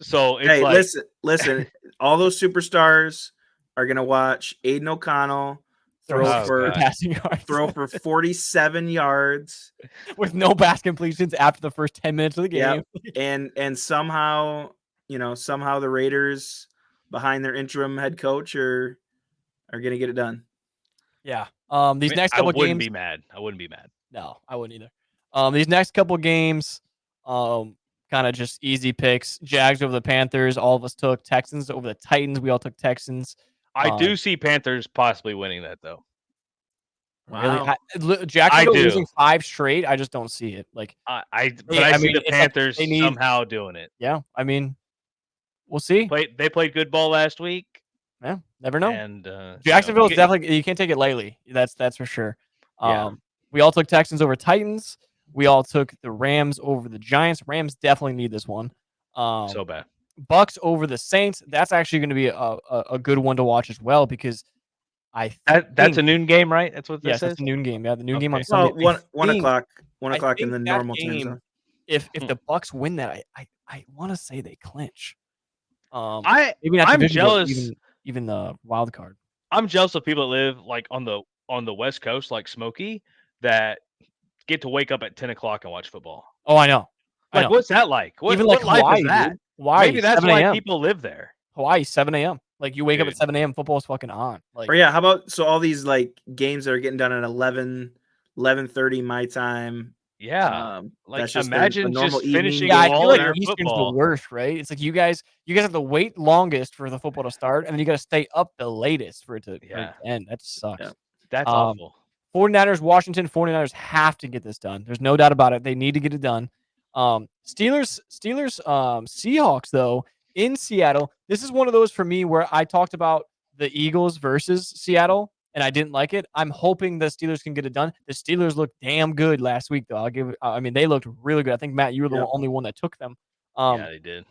So it's listen. All those superstars are going to watch Aiden O'Connell throw for 47 yards with no pass completions after the first 10 minutes of the game. Yep. And somehow the Raiders, behind their interim head coach, are going to get it done. Yeah. These next couple games, I wouldn't be mad. No, I wouldn't either. These next couple games, kind of just easy picks. Jags over the Panthers. All of us took Texans over the Titans. We all took Texans. I do see Panthers possibly winning that, though. Really, Wow. Jacksonville do. losing 5 straight. I just don't see it. Like, But I I see mean, the it's like Panthers they need. somehow doing it. Yeah, I mean, we'll see. They played good ball last week, Yeah, never know. and Jacksonville is definitely, you can't take it lightly. That's for sure. Yeah. We all took Texans over Titans. We all took the Rams over the Giants. Rams definitely need this one. So bad. Bucks over the Saints. That's actually going to be a good one to watch as well because I That's a think noon game, right? That's what this yes, is. that's a noon game. Yeah, the noon game on Okay. Sunday. Well, one think o'clock, I in think the that normal time game, zone. if the Bucks win that, I want to say they clinch. Maybe not I'm division, but jealous. even the wild card. I'm jealous of people that live like on the West Coast, like Smokey, that get to wake up at 10 o'clock and watch football. Oh, I know. Like, what's that like? Even like What life is Hawaii, that? dude. Hawaii, Maybe that's 7 why a.m. people live there. Hawaii, 7 a.m. Like, you wake up at Dude. 7 a.m. Football's fucking on. Like, Or yeah, how about all these like games that are getting done at 11:30 my time. Yeah. Like, That's just imagine a normal just evening finishing yeah, I game feel all like your Eastern's the football. worst, right? It's like you guys have to wait longest for the football to start, and then you got to stay up the latest for it to end. That sucks. Yeah. That's awful. 49ers, Washington. 49ers have to get this done. There's no doubt about it. They need to get it done. Steelers, Seahawks, though, in Seattle. This is one of those for me where I talked about the Eagles versus Seattle, and I didn't like it. I'm hoping the Steelers can get it done. The Steelers looked damn good last week, though. I mean, they looked really good. I think, Matt, you were the only one that took them. Yeah, they did.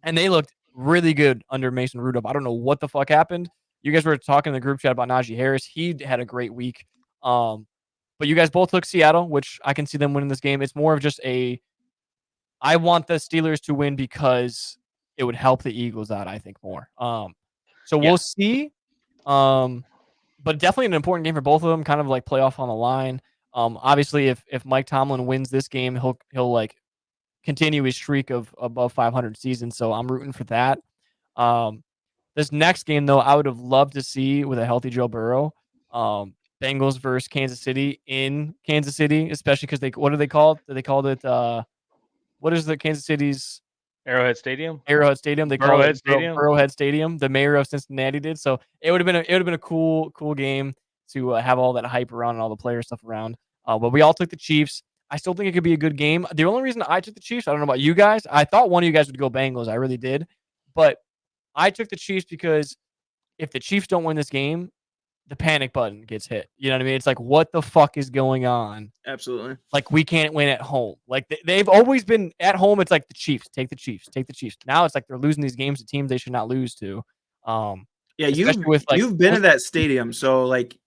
And they looked really good under Mason Rudolph. I don't know what the fuck happened. You guys were talking in the group chat about Najee Harris. He had a great week. But you guys both took Seattle, which I can see them winning this game. It's more of just I want the Steelers to win because it would help the Eagles out, I think, more. So we'll see. But definitely an important game for both of them, kind of like playoff on the line. Obviously, if Mike Tomlin wins this game, he'll like continue his streak of above 500 seasons. So I'm rooting for that. This next game, though, I would have loved to see with a healthy Joe Burrow. Bengals versus Kansas City in Kansas City, especially because what do they call it? They called it what is the Kansas City's Arrowhead Stadium? Arrowhead Stadium. They call it Burrowhead Stadium. The mayor of Cincinnati did. So it would have been a cool game to have all that hype around and all the player stuff around. But we all took the Chiefs. I still think it could be a good game. The only reason I took the Chiefs, I don't know about you guys. I thought one of you guys would go Bengals. I really did. But I took the Chiefs because if the Chiefs don't win this game, the panic button gets hit. You know what I mean? It's like, what the fuck is going on? Absolutely. Like, we can't win at home. Like, they've always been at home. It's like the Chiefs. Take the Chiefs. Take the Chiefs. Now it's like they're losing these games to teams they should not lose to. Yeah, you've been to that stadium, so like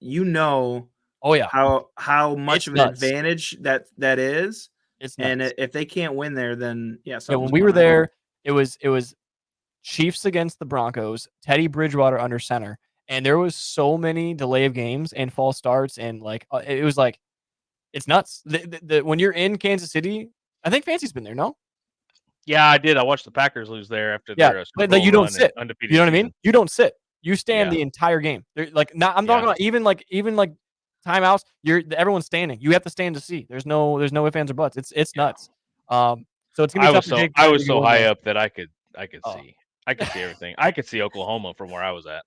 oh yeah, how much of an advantage that is. It's nuts. And if they can't win there, then when we were there, it was Chiefs against the Broncos, Teddy Bridgewater under center, and there was so many delay of games and false starts, and like it was like it's nuts. When you're in Kansas City, I think Fancy's been there, no? Yeah, I did. I watched the Packers lose there after their Super Bowl you don't sit. Undefeated you know what I mean? You don't sit. You stand the entire game. Like, not, I'm talking about even like timeouts. Everyone's standing. You have to stand to see. There's no ifs, ands, or buts. It's nuts. So it's gonna be tough to predict. I was so high up that I could see. I could see everything. I could see Oklahoma from where I was at.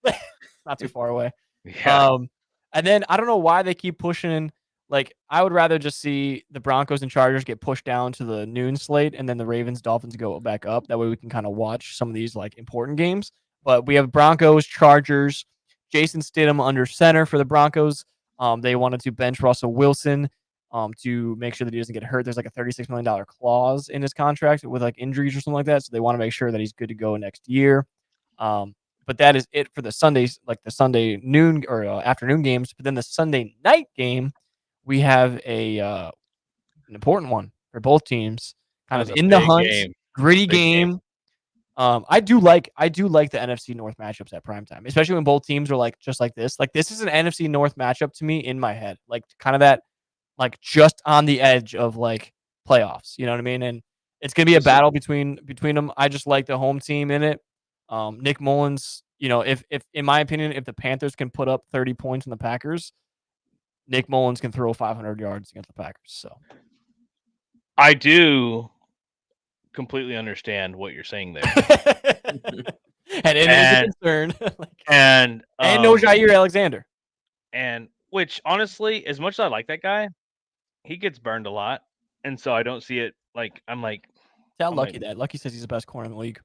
Not too far away. Yeah. And then I don't know why they keep pushing. Like, I would rather just see the Broncos and Chargers get pushed down to the noon slate, and then the Ravens, Dolphins go back up. That way we can kind of watch some of these like important games. But we have Broncos, Chargers, Jason Stidham under center for the Broncos. They wanted to bench Russell Wilson to make sure that he doesn't get hurt. There's like a $36 million clause in his contract with like injuries or something like that. So they want to make sure that he's good to go next year. But that is it for the Sundays, like the Sunday noon or afternoon games. But then the Sunday night game, we have an important one for both teams, kind of in the hunt, gritty game. I do like the NFC North matchups at primetime, especially when both teams are like just like this. Like, this is an NFC North matchup to me in my head, like kind of that, like just on the edge of like playoffs. You know what I mean? And it's gonna be a battle between them. I just like the home team in it. Nick Mullins, if in my opinion, if the Panthers can put up 30 points on the Packers, Nick Mullins can throw 500 yards against the Packers. So I do completely understand what you're saying there. and it is a concern. and no Jair Alexander. And Which honestly, as much as I like that guy, he gets burned a lot, and so I don't see it. Like I'm like, Tell I'm Lucky like, that. Lucky says he's the best corner in the league.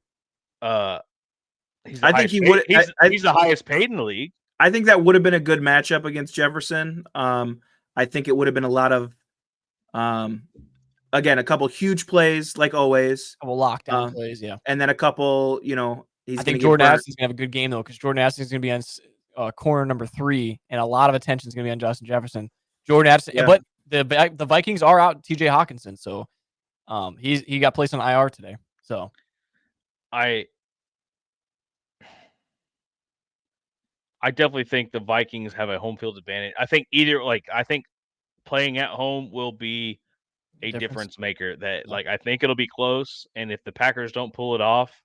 he's the I think highest he paid. would. He's the highest paid in the league. I think that would have been a good matchup against Jefferson. I think it would have been a lot of, again, a couple huge plays like always, Couple lockdown plays, yeah. and then a couple. He's I going to think get Jordan burnt. Addison's gonna have a good game though, because Jordan Addison's gonna be on corner number 3, and a lot of attention is gonna be on Justin Jefferson. Jordan Addison, Yeah. but the Vikings are out T.J. Hawkinson, so he got placed on IR today. So I definitely think the Vikings have a home field advantage. I think playing at home will be a difference maker. That Yeah. I think it'll be close, and if the Packers don't pull it off,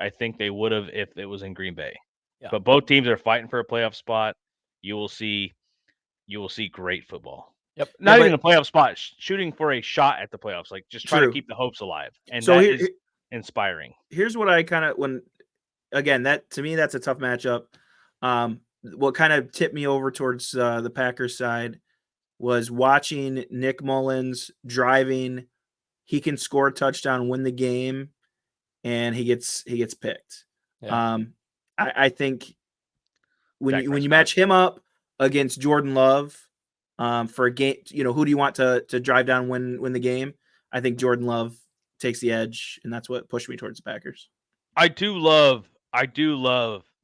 I think they would have if it was in Green Bay. Yeah. But both teams are fighting for a playoff spot. You will see great football. Yep. Not even a playoff spot, shooting for a shot at the playoffs. Like just trying to True. keep the hopes alive, and So that is inspiring. Here's what I kind of again, that to me that's a tough matchup. What kind of tipped me over towards the Packers side was watching Nick Mullins driving. He can score a touchdown, win the game, and he gets picked. Yeah. I think when Dak you Prescott. match him up against Jordan Love for a game, who do you want to drive down win the game? I think Jordan Love takes the edge, and that's what pushed me towards the Packers. I do love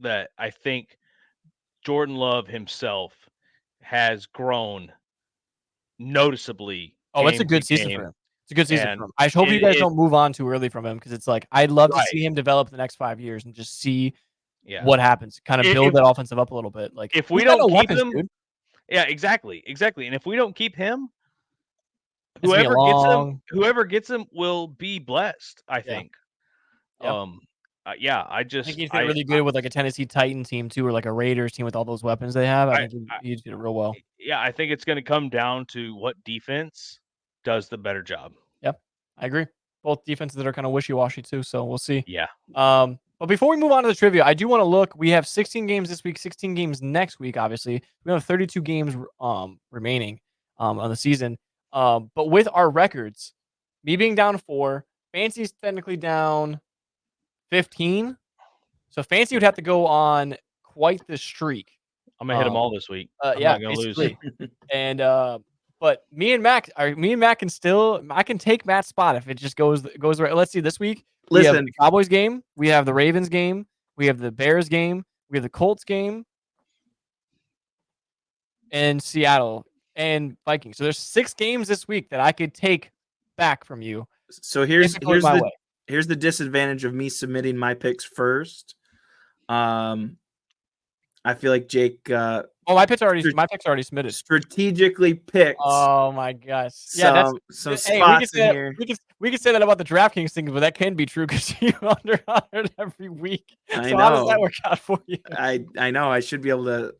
that. I think Jordan Love himself has grown noticeably. Oh, it's a good season for him. It's a good season for him. I hope you guys don't move on too early from him, because it's like I'd love to see him develop the next 5 years and just see what happens. Kind of build that offensive up a little bit. Like if we don't keep him, dude. Yeah, exactly. And if we don't keep him, It's gonna be long. whoever gets him will be blessed, I think. Yep. I think he'd fit really good with like a Tennessee Titan team too, or like a Raiders team with all those weapons they have. I think he'd fit real well. Yeah, I think it's going to come down to what defense does the better job. Yep, I agree. Both defenses that are kind of wishy-washy too, so we'll see. Yeah. But before we move on to the trivia, I do want to look. We have 16 games this week, 16 games next week. Obviously, we have 32 games remaining on the season. But with our records, me being down 4, Fancy's technically down 15. So Fancy would have to go on quite the streak. I'm gonna hit them all this week. I'm Yeah, not gonna lose. And but me and Mac can still. I can take Matt's spot if it just goes right. Let's see. This week we have the Cowboys game, we have the Ravens game, we have the Bears game, we have the Colts game, and Seattle and Vikings. So there's 6 games this week that I could take back from you. So here's the disadvantage of me submitting my picks first. I feel like Jake. My pick's already submitted. Strategically picked. Oh my gosh! Some spots in here. We can say that about the DraftKings things, but that can be true because you under every week. I know. How does that work out for you? I know. I should be able to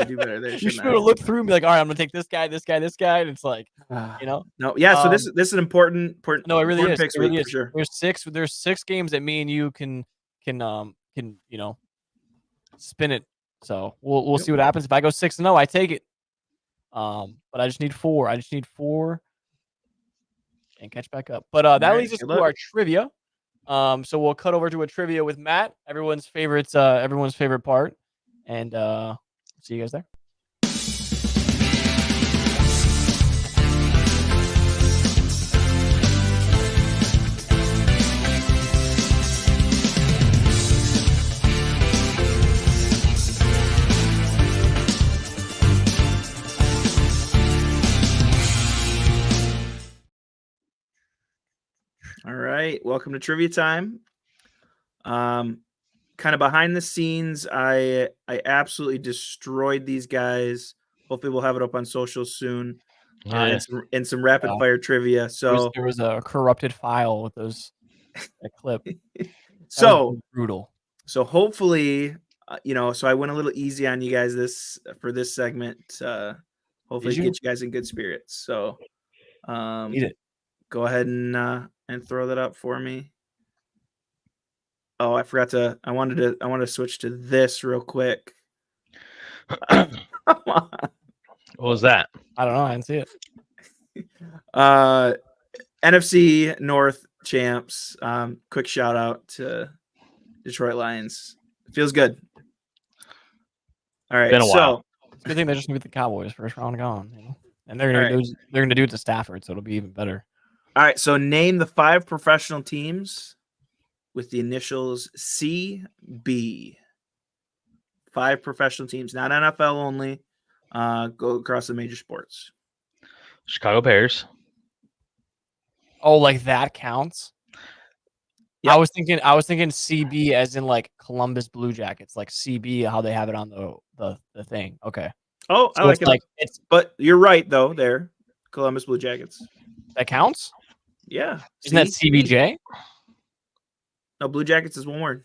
do better there. You should be able to look through and be like, all right, I'm gonna take this guy, and it's like, No, yeah. So this is an important. No, it really is. Picks it really week is. For sure. There's 6 games that me and you can spin it. So we'll see what happens. If I go 6-0, I take it. But I just need 4. And catch back up. But that leads us to our trivia. So we'll cut over to a trivia with Matt, everyone's favorite part. And see you guys there. All right, welcome to trivia time. Kind of behind the scenes, I absolutely destroyed these guys. Hopefully, we'll have it up on social soon. And some rapid fire trivia. So there was a corrupted file with a clip. So brutal. So hopefully, so I went a little easy on you guys for this segment. Hopefully, get you guys in good spirits. So, need it. Go ahead and throw that up for me. Oh, I forgot to. I wanted to switch to this real quick. Come on. What was that? I don't know. I didn't see it. NFC North champs. Quick shout out to Detroit Lions. Feels good. All right, Been a while. It's a good thing they're just gonna beat the Cowboys first round gone, you know, and they're All gonna right. they're gonna do it to Stafford, so it'll be even better. All right, so name the 5 professional teams with the initials CB. 5 professional teams, not NFL only. Go across the major sports. Chicago Bears. Oh, like that counts. Yep. I was thinking CB as in like Columbus Blue Jackets, like CB, how they have it on the thing. Okay. Oh, So I like it's it. like it's But you're right though. There, Columbus Blue Jackets. that counts. Yeah. Isn't that CBJ? No, Blue Jackets is one word.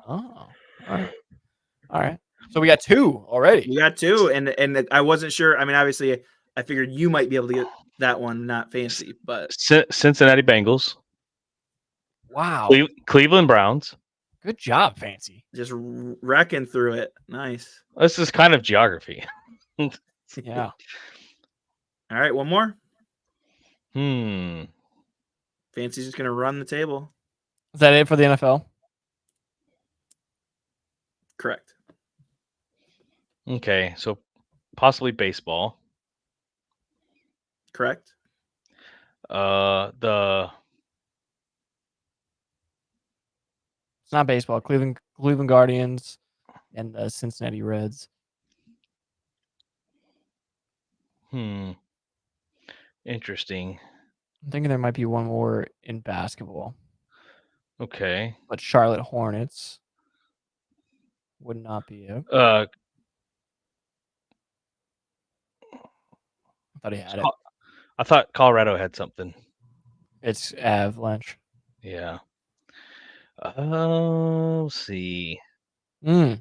Oh, all right. So we got 2 already. You got 2, and I wasn't sure. I mean, obviously, I figured you might be able to get that one. Not fancy, but Cincinnati Bengals. Wow. Cleveland Browns. Good job, Fancy. Just wrecking through it. Nice. This is kind of geography. Yeah. All right, one more. Fancy's Fancy's just gonna run the table. Is that it for the NFL? Correct. Okay, so possibly baseball. Correct. The It's not baseball. Cleveland Guardians and the Cincinnati Reds. Interesting. I'm thinking there might be one more in basketball. Okay. But Charlotte Hornets would not be it. I thought he had it. I thought Colorado had something. It's Avalanche. Yeah. Let's see. You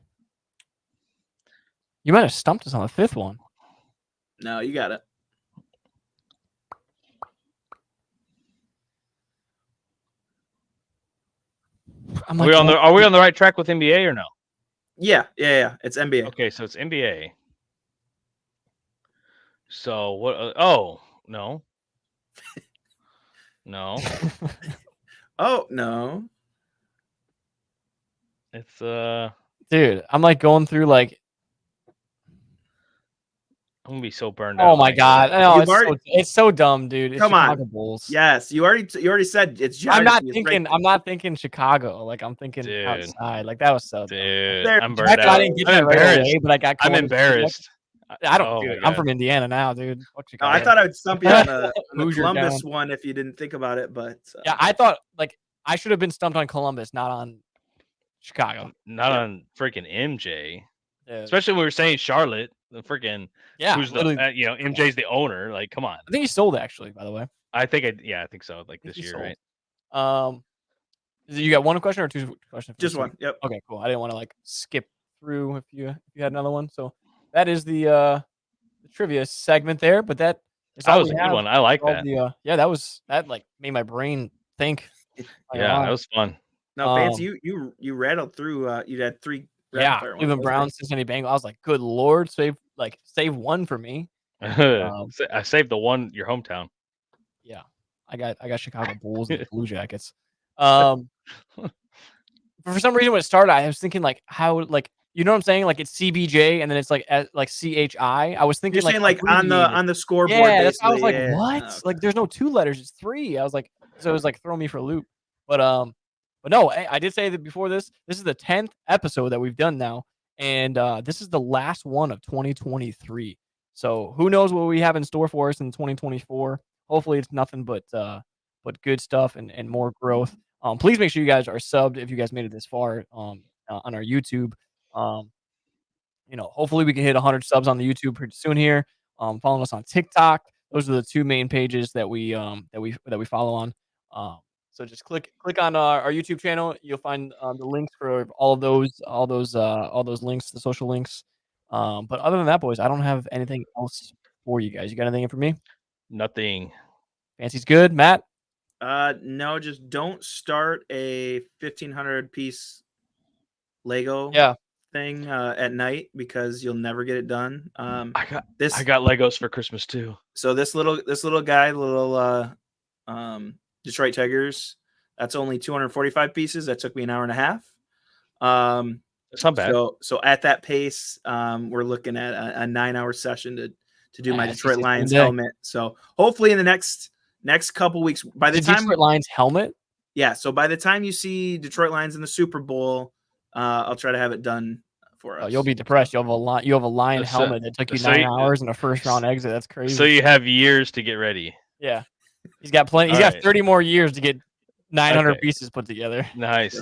might have stumped us on the 5th one. No, you got it. I'm Are like, we on the right track with NBA or no? Yeah. It's NBA. Okay, so it's NBA. So what? Oh no, no. Oh no. It's dude, I'm like going through like. I'm gonna be so burned out. Oh my god! No, it's so dumb, dude. It's Come Chicago on. Bulls. Yes, you already said it's geography. I'm not thinking Chicago. Like I'm thinking outside. Like that was so dumb. Dude, I'm burned out. I didn't get that right away, but I got. I'm embarrassed. I don't. Dude, I'm from Indiana now, dude. Fuck Chicago. I thought I would stump you on the Columbus down. one if you didn't think about it, but yeah, I thought like I should have been stumped on Columbus, not on Chicago. Not on freaking MJ. Yeah. Especially when we were saying Charlotte, the freaking who's the MJ's the owner. Like, come on. I think he sold actually. By the way, I think so. Like this year, sold. right? You got one question or 2 questions? Just one. Yep. Okay, cool. I didn't want to like skip through if you had another one. So that is the trivia segment there. But that was a good one. I like that. That like made my brain think. Yeah, that was fun. No, Fancy, you rattled through. You had 3. Cleveland Browns, Cincinnati Bengals. I was like, good lord, save one for me. I saved the one your hometown. Yeah, I got Chicago Bulls and Blue Jackets. For some reason when it started, I was thinking like how like you know what I'm saying, like it's CBJ and then it's like CHI. I was thinking you're saying like on the scoreboard. Yeah, that's I was like, yeah. what? Oh, okay. Like there's no 2 letters, it's 3. I was like, so it was like throwing me for a loop. But no, I did say that before this is the 10th episode that we've done now, and this is the last one of 2023. So who knows what we have in store for us in 2024? Hopefully, it's nothing but good stuff and more growth. Please make sure you guys are subbed if you guys made it this far on our YouTube. Hopefully we can hit 100 subs on the YouTube pretty soon here. Following us on TikTok. Those are the 2 main pages that we follow on. So just click on our YouTube channel. You'll find the links for all those links, the social links. But other than that, boys, I don't have anything else for you guys. You got anything for me? Nothing. Fancy's good, Matt. No, just don't start a 1,500 piece Lego thing at night because you'll never get it done. I got Legos for Christmas too. So this little guy, Detroit Tigers, that's only 245 pieces. That took me an hour and a half. That's not bad. So at that pace, we're looking at a 9-hour session to do my That's Detroit easy as Lions one day. helmet. So hopefully in the next couple weeks, by the time Detroit Lions helmet. yeah, so by the time you see Detroit Lions in the Super Bowl, I'll try to have it done for us. Oh, you'll be depressed. You have a lion So- helmet that took you so 9 you- hours and a first round exit. That's crazy. So you have years to get ready. Yeah, he's got plenty. He's All got right. 30 more years to get 900 Okay. pieces put together. Nice.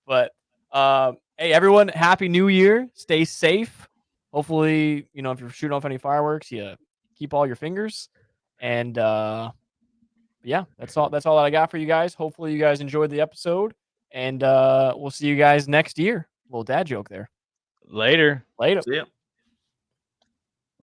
But hey, everyone, happy New Year. Stay safe. Hopefully, if you're shooting off any fireworks, you keep all your fingers. And yeah, that's all that I got for you guys. Hopefully, you guys enjoyed the episode, and we'll see you guys next year. Little dad joke there. Later. Later. See ya.